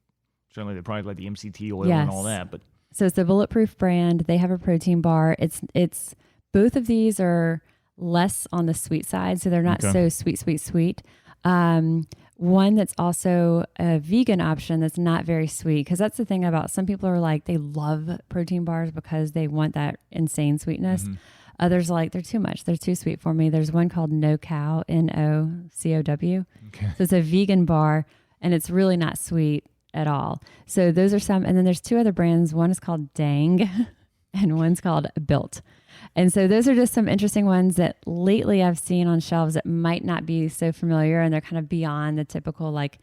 certainly the products like the MCT oil and all that, but so it's the Bulletproof brand. They have a protein bar. It's both of these are less on the sweet side, so they're not so sweet. One that's also a vegan option that's not very sweet, because that's the thing about some people are like, they love protein bars because they want that insane sweetness. Mm-hmm. Others are like, they're too much. They're too sweet for me. There's one called NoCow, NoCow. Okay. So it's a vegan bar, and it's really not sweet at all. So those are some, and then there's two other brands. One is called Dang and one's called Built. And so those are just some interesting ones that lately I've seen on shelves that might not be so familiar, and they're kind of beyond the typical, like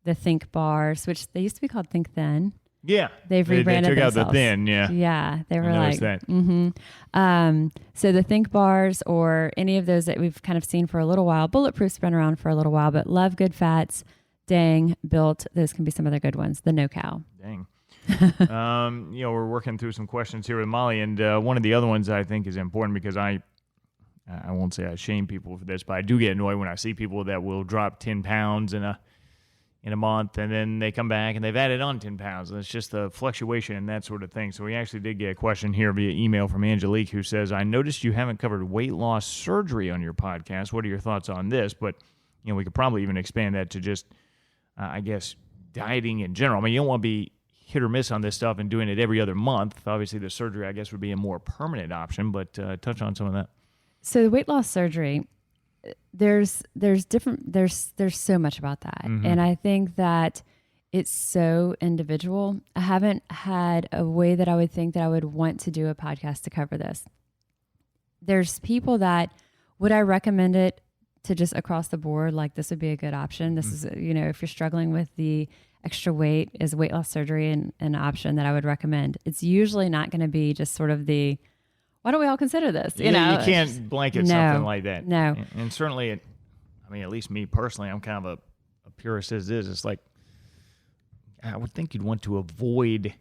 the Think bars, which they used to be called Think Thin. Yeah. They've rebranded they took themselves. Out the thin, yeah. Yeah. They were like, that. So the Think bars or any of those that we've kind of seen for a little while, Bulletproof's been around for a little while, but Love Good Fats, Dang, Built, those can be some other good ones. The NoCow. Dang. We're working through some questions here with Molly, and one of the other ones I think is important because I won't say I shame people for this, but I do get annoyed when I see people that will drop 10 pounds in a month, and then they come back and they've added on 10 pounds. And it's just the fluctuation and that sort of thing. So we actually did get a question here via email from Angelique, who says, I noticed you haven't covered weight loss surgery on your podcast. What are your thoughts on this? But we could probably even expand that to just I guess, dieting in general. I mean, you don't want to be hit or miss on this stuff and doing it every other month. Obviously, the surgery, I guess, would be a more permanent option, but touch on some of that. So the weight loss surgery, there's so much about that. Mm-hmm. And I think that it's so individual. I haven't had a way that I would think that I would want to do a podcast to cover this. There's people that, would I recommend it to just across the board, like this would be a good option. This is, if you're struggling with the extra weight, is weight loss surgery an option that I would recommend? It's usually not going to be just sort of the, why don't we all consider this? You know, you can't blanket something like that. No. And certainly, at least me personally, I'm kind of a purist as is. It's like, I would think you'd want to avoid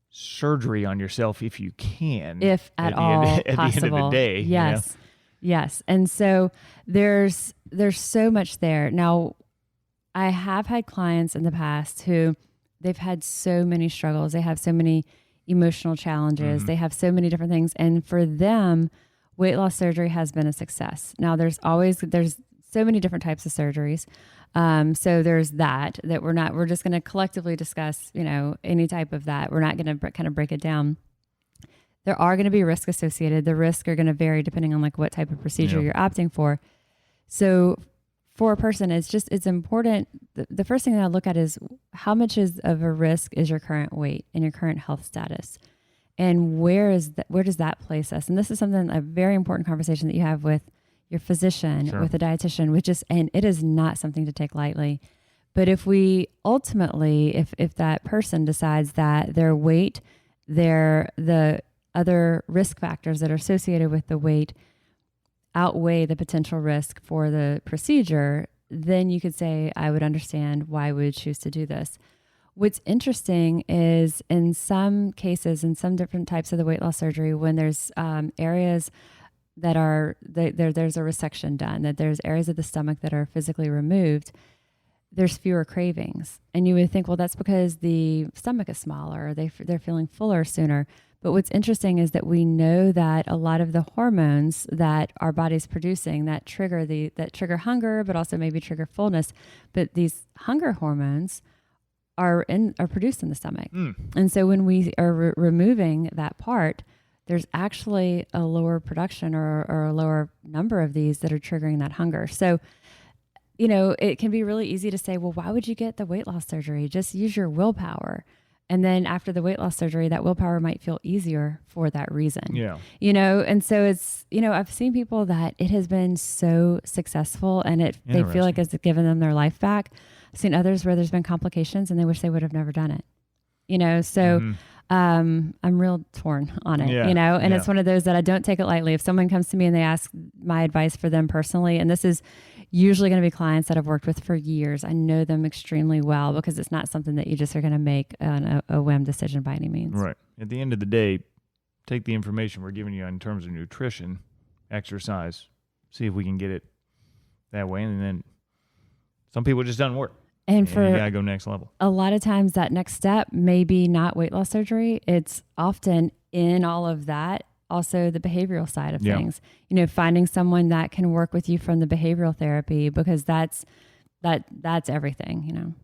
surgery on yourself if you can. If at all possible. At the end of the day. Yes. Yes. And so there's so much there. Now, I have had clients in the past who they've had so many struggles. They have so many emotional challenges. They have so many different things. And for them, weight loss surgery has been a success. Now there's so many different types of surgeries. So there's that we're just going to collectively discuss, any type of that. We're not going to kind of break it down. There are going to be risks associated. The risks are going to vary depending on like what type of procedure you're opting for. So for a person, it's important. The first thing that I look at is how much of a risk is your current weight and your current health status, and where does that place us? And this is a very important conversation that you have with your physician, with a dietitian, and it is not something to take lightly. But if we ultimately, if that person decides that their weight, the other risk factors that are associated with the weight outweigh the potential risk for the procedure, then you could say, I would understand why we would choose to do this. What's interesting is in some cases, in some different types of the weight loss surgery, when there's areas that there's a resection done, that there's areas of the stomach that are physically removed, there's fewer cravings. And you would think, well, that's because the stomach is smaller, or they're feeling fuller sooner. But what's interesting is that we know that a lot of the hormones that our body's producing that trigger hunger, but also maybe trigger fullness, but these hunger hormones are produced in the stomach. And so when we are removing that part, there's actually a lower production or a lower number of these that are triggering that hunger. So, it can be really easy to say, well, why would you get the weight loss surgery? Just use your willpower. And then after the weight loss surgery, that willpower might feel easier for that reason. Yeah. And so it's, I've seen people that it has been so successful and they feel like it's given them their life back. I've seen others where there's been complications and they wish they would have never done it. So I'm real torn on it, and it's one of those that I don't take it lightly. If someone comes to me and they ask my advice for them personally, and this is usually going to be clients that I've worked with for years, I know them extremely well because it's not something that you just are going to make on a whim decision by any means. Right. At the end of the day, take the information we're giving you in terms of nutrition, exercise, see if we can get it that way. And then some people it just doesn't work. And you got to go next level. A lot of times that next step may be not weight loss surgery. It's often in all of that, also the behavioral side of things. Finding someone that can work with you from the behavioral therapy, because that's everything,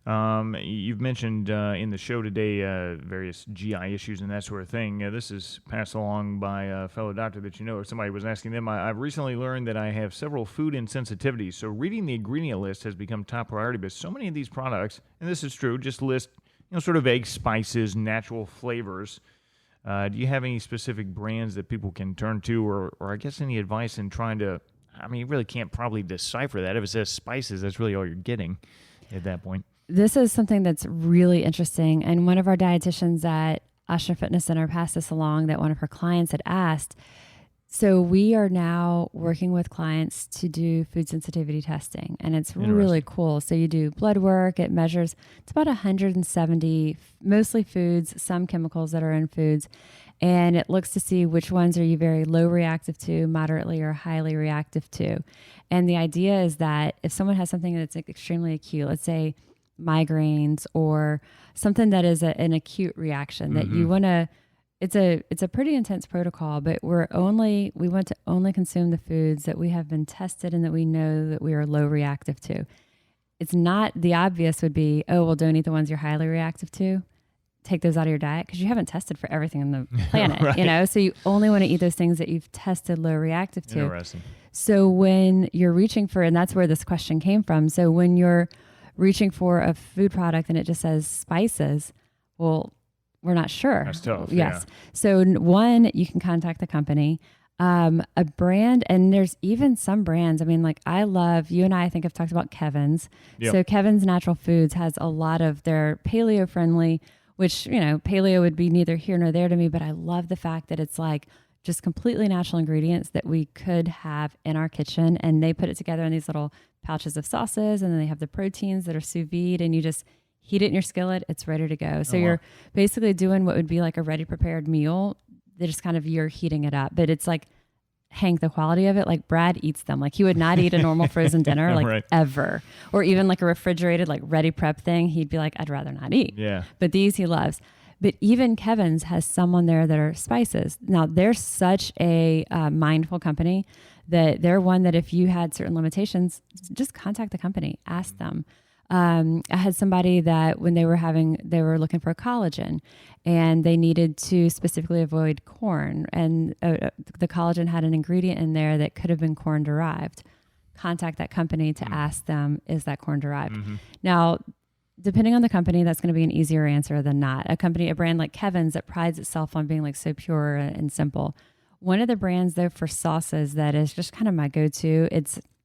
You've mentioned in the show today various GI issues and that sort of thing. This is passed along by a fellow doctor that or somebody was asking them. I've recently learned that I have several food insensitivities, so reading the ingredient list has become top priority. But so many of these products, and this is true, just list sort of vague spices, natural flavors. Do you have any specific brands that people can turn to, or I guess any advice in trying to? I mean, you really can't probably decipher that. If it says spices, that's really all you're getting at that point. This is something that's really interesting. And one of our dietitians at Ashna Fitness Center passed this along that one of her clients had asked. So we are now working with clients to do food sensitivity testing, and it's really cool. So you do blood work. It measures, it's about 170, mostly foods, some chemicals that are in foods. And it looks to see which ones are you very low reactive to, moderately or highly reactive to. And the idea is that if someone has something that's extremely acute, let's say migraines or something that is an acute reaction that you want to, it's a pretty intense protocol, but we want to only consume the foods that we have been tested and that we know that we are low reactive to. It's not, the obvious would be, oh, well, don't eat the ones you're highly reactive to. Take those out of your diet because you haven't tested for everything on the planet, so you only want to eat those things that you've tested low reactive to. Interesting. So when you're reaching for, and that's where this question came from. So when you're reaching for a food product and it just says spices, well, we're not sure. That's tough. Yes. Yeah. So one, you can contact the company, a brand, and there's even some brands. I mean, like you and I think have talked about Kevin's. Yep. So Kevin's Natural Foods has a lot of their paleo friendly, which, paleo would be neither here nor there to me, but I love the fact that it's like just completely natural ingredients that we could have in our kitchen. And they put it together in these little pouches of sauces, and then they have the proteins that are sous vide, and you just heat it in your skillet. It's ready to go. So you're basically doing what would be like a ready prepared meal. They just kind of, you're heating it up, but it's like Hank, the quality of it, like Brad eats them. Like he would not eat a normal frozen dinner, like right. ever. Or even like a refrigerated, like ready prep thing. He'd be like, I'd rather not eat. Yeah. But these he loves. But even Kevin's has some on there that are spices. Now they're such a mindful company that they're one that if you had certain limitations, just contact the company, ask them. I had somebody that when they were looking for collagen and they needed to specifically avoid corn, and the collagen had an ingredient in there that could have been corn derived. Contact that company to ask them, is that corn derived? Now, depending on the company, that's going to be an easier answer than not. A brand like Kevin's that prides itself on being like so pure and simple. One of the brands though for sauces that is just kind of my go-to,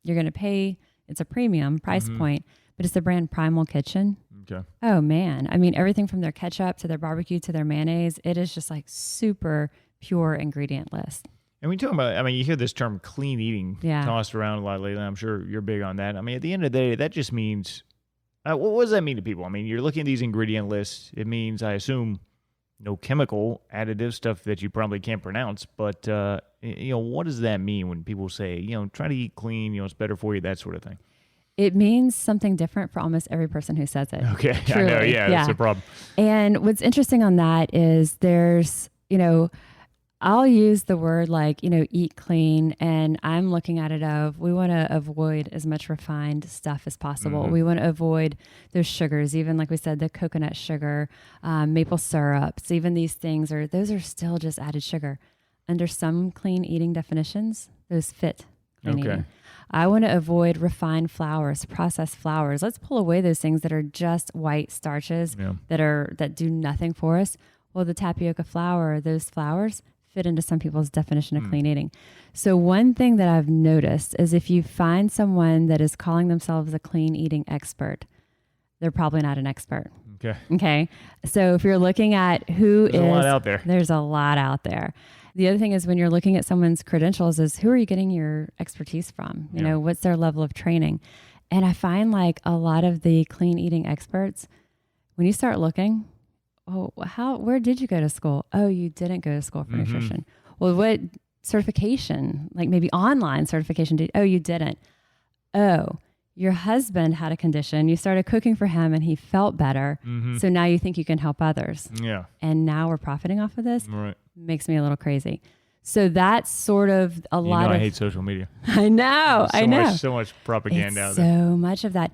you're going to pay, it's a premium price point, but it's the brand Primal Kitchen. Okay. Oh man. I mean, everything from their ketchup to their barbecue to their mayonnaise, it is just like super pure ingredient list. And we talk about, I mean, you hear this term clean eating tossed around a lot lately. I'm sure you're big on that. I mean, at the end of the day, that just means, what does that mean to people? I mean, you're looking at these ingredient lists. It means, I assume, no chemical additive stuff that you probably can't pronounce. But, what does that mean when people say, try to eat clean, it's better for you, that sort of thing? It means something different for almost every person who says it. Okay. Truly. I know. Yeah, that's a problem. And what's interesting on that is there's, I'll use the word like, eat clean, and I'm looking at it we want to avoid as much refined stuff as possible. We want to avoid those sugars, even like we said, the coconut sugar, maple syrups, even these things those are still just added sugar. Under some clean eating definitions, those fit clean eating. I want to avoid refined flours, processed flours. Let's pull away those things that are just white starches that do nothing for us. Well, the tapioca flour, those flours fit into some people's definition of clean eating. So one thing that I've noticed is if you find someone that is calling themselves a clean eating expert, they're probably not an expert. Okay. So if you're looking at there's a lot out there. There's a lot out there. The other thing is when you're looking at someone's credentials is who are you getting your expertise from? What's their level of training? And I find like a lot of the clean eating experts, when you start looking, where did you go to school? Oh, you didn't go to school for nutrition. Well, what certification, like maybe online certification you didn't. Oh, your husband had a condition. You started cooking for him and he felt better. So now you think you can help others. Yeah. And now we're profiting off of this. Right. Makes me a little crazy. So that's sort of a lot of... I hate social media. I know. So much propaganda out there. So much of that.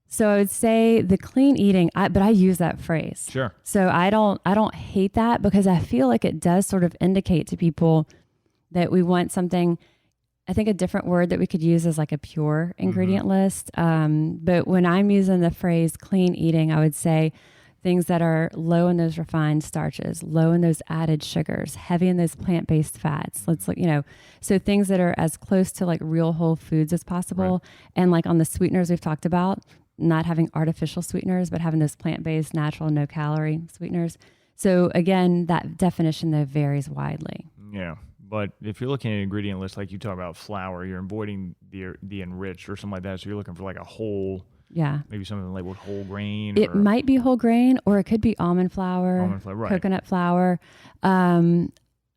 So I would say the clean eating, but I use that phrase. Sure. So I don't hate that because I feel like it does sort of indicate to people that we want something. I think a different word that we could use is like a pure ingredient list. But when I'm using the phrase clean eating, I would say things that are low in those refined starches, low in those added sugars, heavy in those plant-based fats. Let's look, so things that are as close to like real whole foods as possible. Right. And like on the sweeteners we've talked about, not having artificial sweeteners, but having those plant-based, natural, no-calorie sweeteners. So again, that definition though varies widely. Yeah. But if you're looking at an ingredient list, like you talk about flour, you're avoiding the enriched or something like that. So you're looking for like a whole, maybe something labeled whole grain. It might be whole grain, or it could be almond flour, right. Coconut flour. I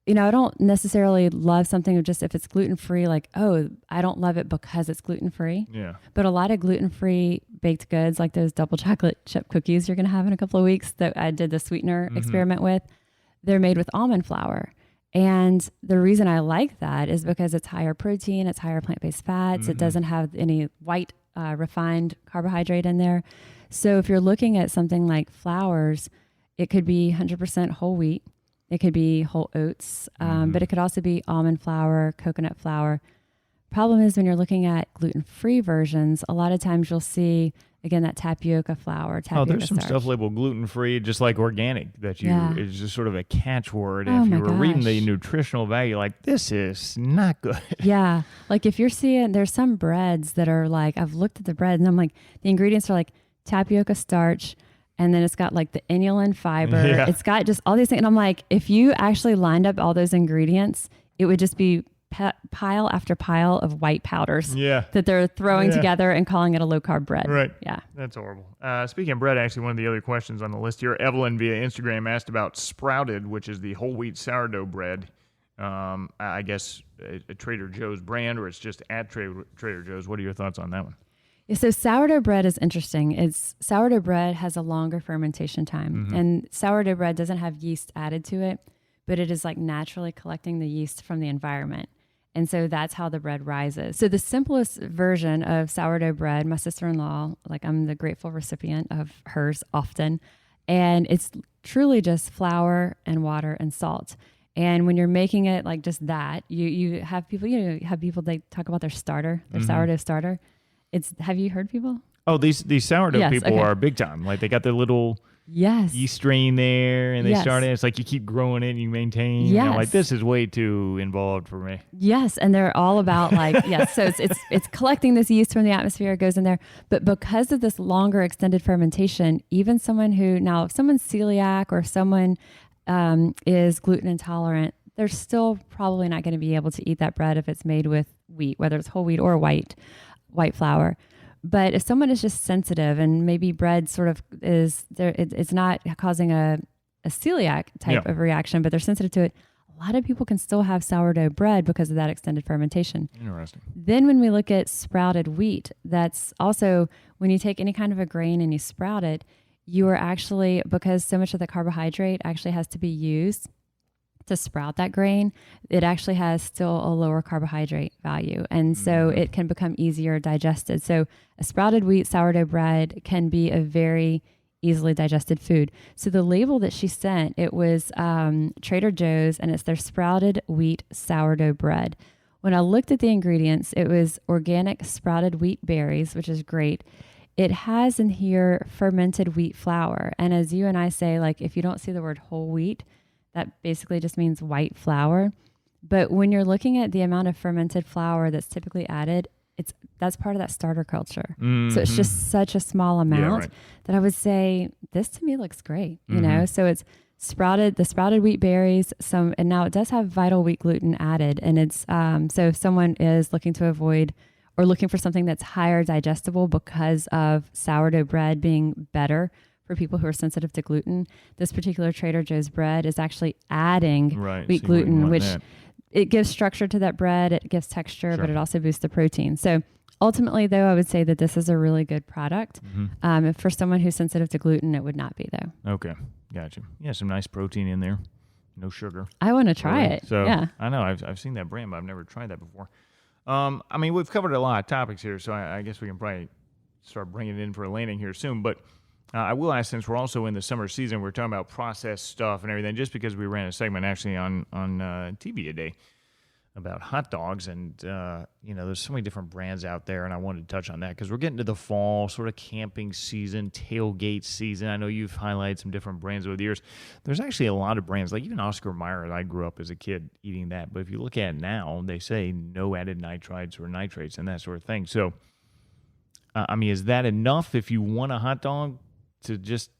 don't necessarily love something just if it's gluten-free, like, I don't love it because it's gluten-free. Yeah. But a lot of gluten-free baked goods, like those double chocolate chip cookies you're going to have in a couple of weeks that I did the sweetener experiment with, they're made with almond flour. And the reason I like that is because it's higher protein, it's higher plant-based fats, it doesn't have any white refined carbohydrate in there. So if you're looking at something like flours, it could be 100% whole wheat. It could be whole oats, but it could also be almond flour, coconut flour. Problem is when you're looking at gluten-free versions, a lot of times you'll see, again, that tapioca flour, there's some stuff labeled gluten-free, just like organic, is just sort of a catchword. And if you were reading the nutritional value, like, this is not good. Yeah. Like if you're seeing, there's some breads that are like, I've looked at the bread and I'm like, the ingredients are like tapioca starch, and then it's got like the inulin fiber. Yeah. It's got just all these things. And I'm like, if you actually lined up all those ingredients, it would just be pile after pile of white powders that they're throwing together and calling it a low-carb bread. Right. Yeah. That's horrible. Speaking of bread, actually, one of the other questions on the list here, Evelyn via Instagram asked about Sprouted, which is the whole wheat sourdough bread. I guess a Trader Joe's brand, or it's just at Trader Joe's. What are your thoughts on that one? Yeah, so sourdough bread is interesting. Sourdough bread has a longer fermentation time, and sourdough bread doesn't have yeast added to it, but it is like naturally collecting the yeast from the environment. And so that's how the bread rises. So the simplest version of sourdough bread, my sister-in-law, like I'm the grateful recipient of hers often, and it's truly just flour and water and salt. And when you're making it like just that, you have people, they talk about their sourdough starter. Have you heard people? Oh, these sourdough people okay. are big time. Like they got their little yeast strain there, and they start it. It's like you keep growing it and you maintain. Yes. I'm like, this is way too involved for me. Yes, and they're all about like so it's collecting this yeast from the atmosphere, it goes in there. But because of this longer extended fermentation, even if someone's celiac or someone is gluten intolerant, they're still probably not going to be able to eat that bread if it's made with wheat, whether it's whole wheat or white flour. But if someone is just sensitive and maybe bread sort of is there, it's not causing a celiac type of reaction, but they're sensitive to it, a lot of people can still have sourdough bread because of that extended fermentation. Interesting. Then when we look at sprouted wheat, that's also when you take any kind of a grain and you sprout it, you are actually, because so much of the carbohydrate actually has to be used to sprout that grain, it actually has still a lower carbohydrate value. And so it can become easier digested. So a sprouted wheat sourdough bread can be a very easily digested food. So the label that she sent, it was Trader Joe's, and it's their sprouted wheat sourdough bread. When I looked at the ingredients, it was organic sprouted wheat berries, which is great. It has in here fermented wheat flour. And as you and I say, like if you don't see the word whole wheat, that basically just means white flour. But when you're looking at the amount of fermented flour that's typically added, that's part of that starter culture. So it's just such a small amount that I would say this to me looks great. You know, so it's the sprouted wheat berries, and now it does have vital wheat gluten added. And it's so if someone is looking to avoid or looking for something that's higher digestible because of sourdough bread being better for people who are sensitive to gluten, this particular Trader Joe's bread is actually adding wheat gluten, which it gives structure to that bread, it gives texture, but it also boosts the protein. So ultimately, though, I would say that this is a really good product. If for someone who's sensitive to gluten, it would not be, though. Okay, gotcha. Yeah, some nice protein in there, no sugar. I want to try it. So yeah. I know I've seen that brand, but I've never tried that before. I mean, we've covered a lot of topics here, so I guess we can probably start bringing it in for a landing here soon. But I will ask, since we're also in the summer season, we're talking about processed stuff and everything, just because we ran a segment actually on TV today about hot dogs, and there's so many different brands out there, and I wanted to touch on that because we're getting to the fall sort of camping season, tailgate season. I know you've highlighted some different brands over the years. There's actually a lot of brands, like even Oscar Mayer. I grew up as a kid eating that, but if you look at it now, they say no added nitrites or nitrates and that sort of thing. So, I mean, is that enough if you want a hot dog to just,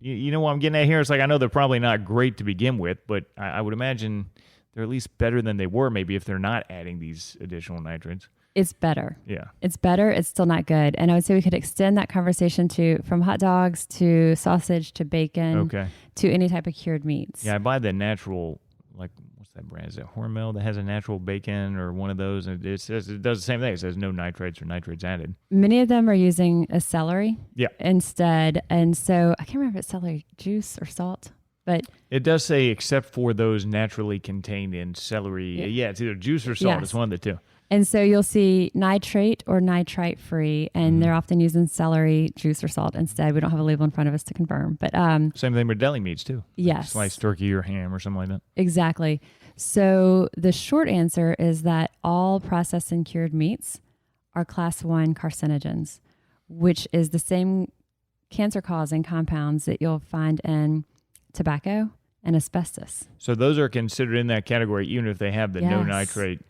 you know what I'm getting at here? It's like, I know they're probably not great to begin with, but I would imagine they're at least better than they were maybe if they're not adding these additional nitrates. It's better. Yeah. It's better. It's still not good. And I would say we could extend that conversation from hot dogs to sausage to bacon to any type of cured meats. Yeah, I buy the natural, like, what's that brand? Is it Hormel that has a natural bacon or one of those? And it does the same thing. It says no nitrates or nitrates added. Many of them are using a celery instead. And so I can't remember if it's celery juice or salt. But it does say except for those naturally contained in celery. Yeah, it's either juice or salt. Yes. It's one of the two. And so you'll see nitrate or nitrite free, and they're often using celery juice or salt instead. We don't have a label in front of us to confirm. But same thing with deli meats too. Yes. Like sliced turkey or ham or something like that. Exactly. So the short answer is that all processed and cured meats are class 1 carcinogens, which is the same cancer-causing compounds that you'll find in tobacco and asbestos. So those are considered in that category, even if they have the no nitrate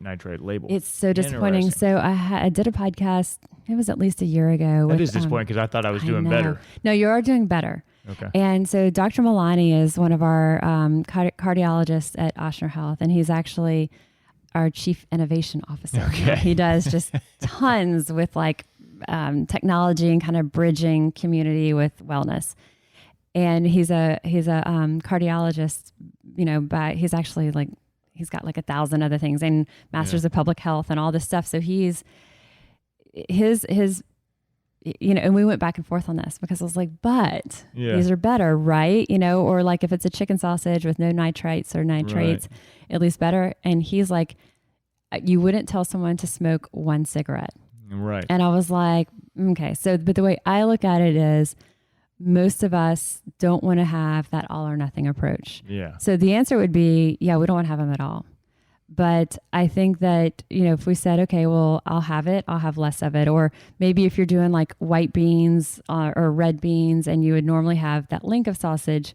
label. It's so disappointing. So I did a podcast, it was at least a year ago. That is disappointing because I thought I was doing better. No, you are doing better. Okay. And so Dr. Milani is one of our cardiologists at Ochsner Health, and he's actually our chief innovation officer. Okay. He does just tons with like technology and kind of bridging community with wellness. And he's a cardiologist, he's actually like he's got like 1,000 other things and masters of public health and all this stuff. So he's his, and we went back and forth on this because I was like, but these are better, right? Or like if it's a chicken sausage with no nitrites or nitrates, at least better. And he's like, you wouldn't tell someone to smoke one cigarette. Right. And I was like, okay. So, but the way I look at it is most of us don't want to have that all or nothing approach. Yeah. So the answer would be, we don't want to have them at all. But I think that, if we said, okay, well, I'll have it, I'll have less of it. Or maybe if you're doing like white beans or red beans and you would normally have that link of sausage,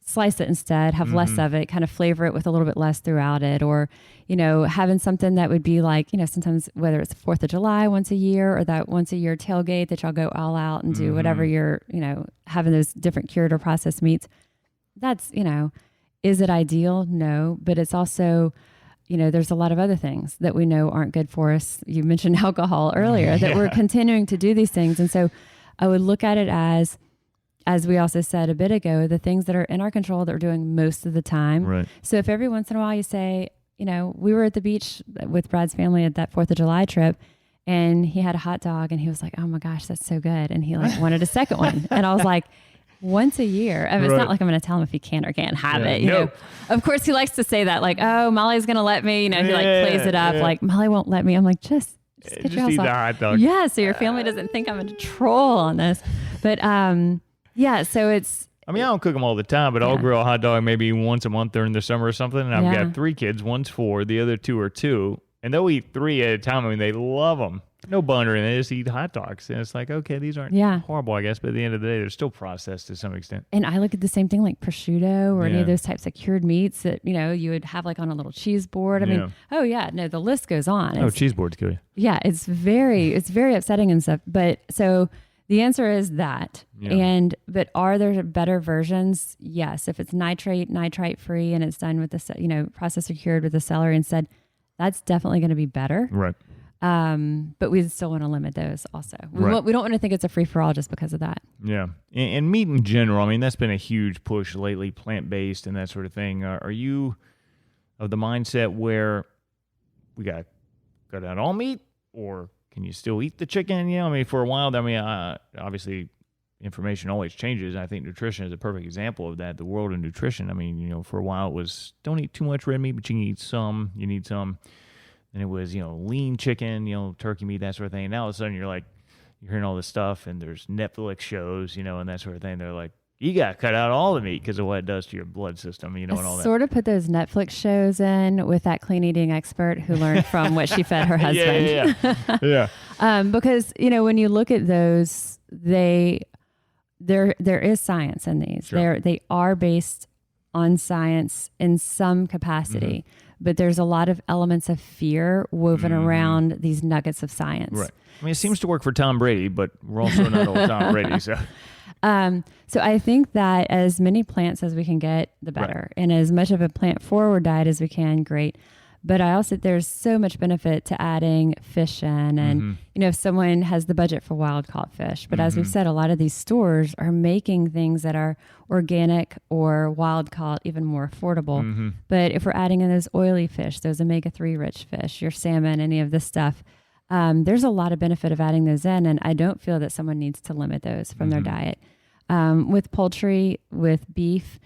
slice it instead, have less of it, kind of flavor it with a little bit less throughout it. Or, having something that would be like, sometimes whether it's 4th of July once a year or that once a year tailgate that y'all go all out and do whatever you're, having those different cured or processed meats. That's, is it ideal? No, but it's also, there's a lot of other things that we know aren't good for us. You mentioned alcohol earlier, that we're continuing to do these things. And so I would look at it as we also said a bit ago, the things that are in our control that we're doing most of the time. Right. So if every once in a while you say, we were at the beach with Brad's family at that 4th of July trip and he had a hot dog and he was like, oh my gosh, that's so good. And he like wanted a second one. And I was like, once a year. I mean, it's not like I'm going to tell him if he can or can't have it. You know? Of course, he likes to say that, like, "Oh, Molly's going to let me." He like plays it up, like Molly won't let me. I'm like, just get your eat house the off. hot dog. Yeah, so your family doesn't think I'm a troll on this. But so it's. I mean, I don't cook them all the time, but I'll grill a hot dog maybe once a month during the summer or something. And I've got 3 kids. One's 4, the other 2 are 2, and they'll eat 3 at a time. I mean, they love them. No butter, and they just eat hot dogs. And it's like, okay, these aren't horrible, I guess, but at the end of the day, they're still processed to some extent. And I look at the same thing like prosciutto or any of those types of cured meats that, you would have like on a little cheese board. I mean, the list goes on. Cheese boards kill you. Yeah, it's very upsetting and stuff. But so the answer is that. But are there better versions? Yes. If it's nitrite free and it's done with the, processed or cured with the celery instead, that's definitely going to be better. Right. But we still want to limit those also. We don't want to think it's a free-for-all just because of that. Yeah. And meat in general, I mean, that's been a huge push lately, plant-based and that sort of thing. Are you of the mindset where we got to cut out all meat, or can you still eat the chicken? I mean, for a while, obviously information always changes. And I think nutrition is a perfect example of that. The world of nutrition, I mean, for a while it was don't eat too much red meat, but you can eat some. You need some. And it was, lean chicken, turkey meat, that sort of thing. And now all of a sudden you're hearing all this stuff and there's Netflix shows, and that sort of thing. They're like, you got to cut out all the meat because of what it does to your blood system, and all that. Sort of put those Netflix shows in with that clean eating expert who learned from what she fed her husband. Yeah. Because, when you look at those, there is science in these. Sure. They are based on science in some capacity. But there's a lot of elements of fear woven around these nuggets of science. Right. I mean, it seems to work for Tom Brady, but we're also not old Tom Brady. So I think that as many plants as we can get, the better. Right. And as much of a plant-forward diet as we can, great. But I also, there's so much benefit to adding fish in. And, if someone has the budget for wild caught fish, but as we've said, a lot of these stores are making things that are organic or wild caught even more affordable. But if we're adding in those oily fish, those omega-3 rich fish, your salmon, any of this stuff, there's a lot of benefit of adding those in. And I don't feel that someone needs to limit those from their diet. With poultry, with beef,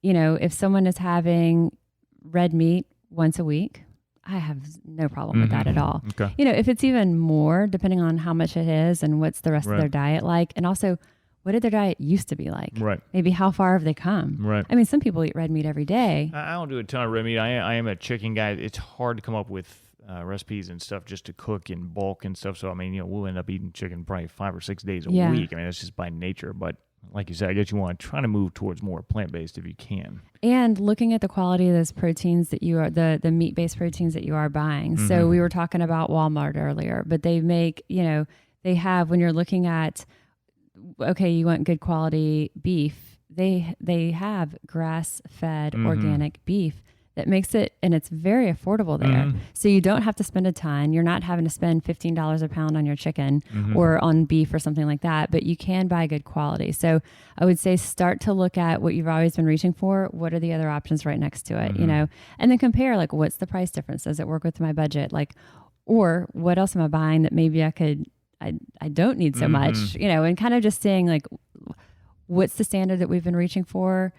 if someone is having red meat once a week, I have no problem with that at all. Okay. If it's even more, depending on how much it is and what's the rest of their diet like, and also what did their diet used to be like? Right. Maybe how far have they come? Right. I mean, some people eat red meat every day. I don't do a ton of red meat. I am a chicken guy. It's hard to come up with recipes and stuff just to cook in bulk and stuff. So, I mean, we'll end up eating chicken probably 5 or 6 days a week. I mean, that's just by nature. But like you said, I guess you want to try to move towards more plant-based if you can. And looking at the quality of those proteins that you are, the meat-based proteins that you are buying. So we were talking about Walmart earlier, but they make, they have, when you're looking at, okay, you want good quality beef, they have grass-fed organic beef that makes it, and it's very affordable there. So you don't have to spend a ton. You're not having to spend $15 a pound on your chicken or on beef or something like that, but you can buy good quality. So I would say start to look at what you've always been reaching for. What are the other options right next to it, you know, and then compare, like, what's the price difference? Does it work with my budget? Like, or what else am I buying that maybe I don't need so much, you know, and kind of just saying, like, what's the standard that we've been reaching for?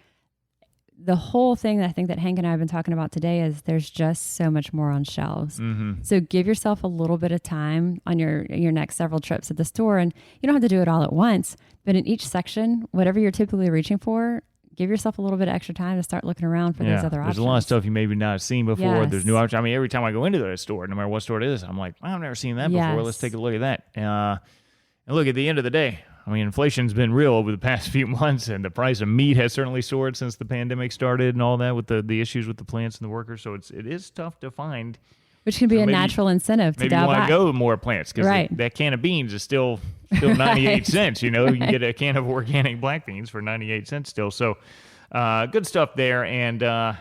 The whole thing that I think that Hank and I have been talking about today is there's just so much more on shelves. So give yourself a little bit of time on your next several trips at the store, and you don't have to do it all at once, but in each section, whatever you're typically reaching for, give yourself a little bit of extra time to start looking around for those other options. There's a lot of stuff you maybe not seen before. There's new options. I mean, every time I go into the store, no matter what store it is, I'm like, I've never seen that before. Let's take a look at that. And look, at the end of the day, I mean, inflation's been real over the past few months, and the price of meat has certainly soared since the pandemic started and all that with the issues with the plants and the workers. So it is tough to find. Which can be a natural incentive to dial back. Maybe you want to go more plants because that can of beans is still 98 cents. You know, you can get a can of organic black beans for 98 cents still. So good stuff there. And I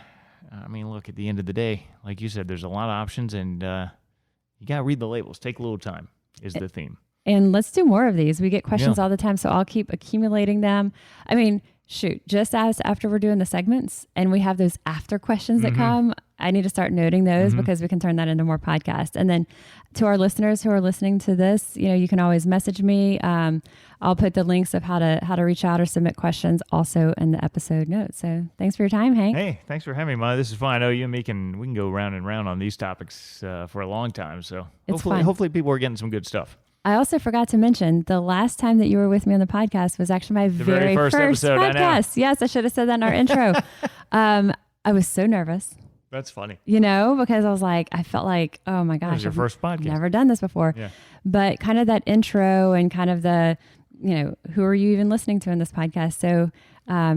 mean, look, at the end of the day, like you said, there's a lot of options, and you got to read the labels. Take a little time is the theme. And let's do more of these. We get questions all the time, so I'll keep accumulating them. I mean, shoot, just as after we're doing the segments and we have those after questions that come, I need to start noting those because we can turn that into more podcasts. And then to our listeners who are listening to this, you know, you can always message me. I'll put the links of how to reach out or submit questions also in the episode notes. So thanks for your time, Hank. Hey, thanks for having me, Molly. This is fun. I know you and me we can go round and round on these topics for a long time. So hopefully people are getting some good stuff. I also forgot to mention the last time that you were with me on the podcast was actually my very first episode, podcast. Yes, I should have said that in our intro. I was so nervous. That's funny. You know, because I was like, I felt like, oh my gosh, your first podcast. I've never done this before. Yeah. But kind of that intro and kind of the, you know, who are you even listening to in this podcast? So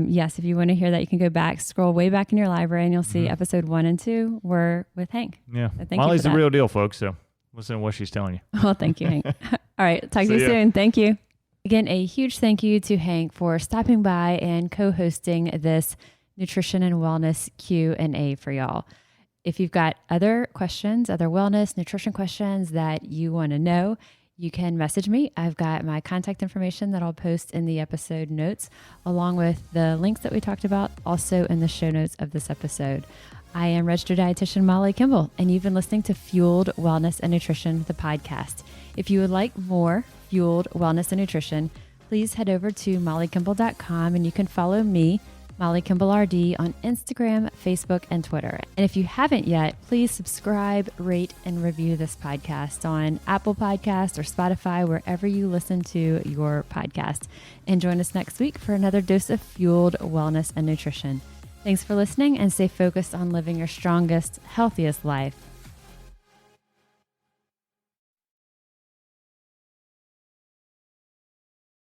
yes, if you want to hear that, you can go back, scroll way back in your library, and you'll see episode 1 and 2 were with Hank. Yeah. So Molly's the real deal, folks. So listen to what she's telling you. Well, thank you, Hank. All right. Talk to you soon. Thank you. Again, a huge thank you to Hank for stopping by and co-hosting this nutrition and wellness Q&A for y'all. If you've got other questions, other wellness, nutrition questions that you want to know, you can message me. I've got my contact information that I'll post in the episode notes, along with the links that we talked about, also in the show notes of this episode. I am registered dietitian Molly Kimball, and you've been listening to Fueled Wellness and Nutrition, the podcast. If you would like more Fueled Wellness and Nutrition, please head over to mollykimball.com, and you can follow me, Molly Kimball RD, on Instagram, Facebook, and Twitter. And if you haven't yet, please subscribe, rate, and review this podcast on Apple Podcasts or Spotify, wherever you listen to your podcast. And join us next week for another dose of Fueled Wellness and Nutrition. Thanks for listening, and stay focused on living your strongest, healthiest life.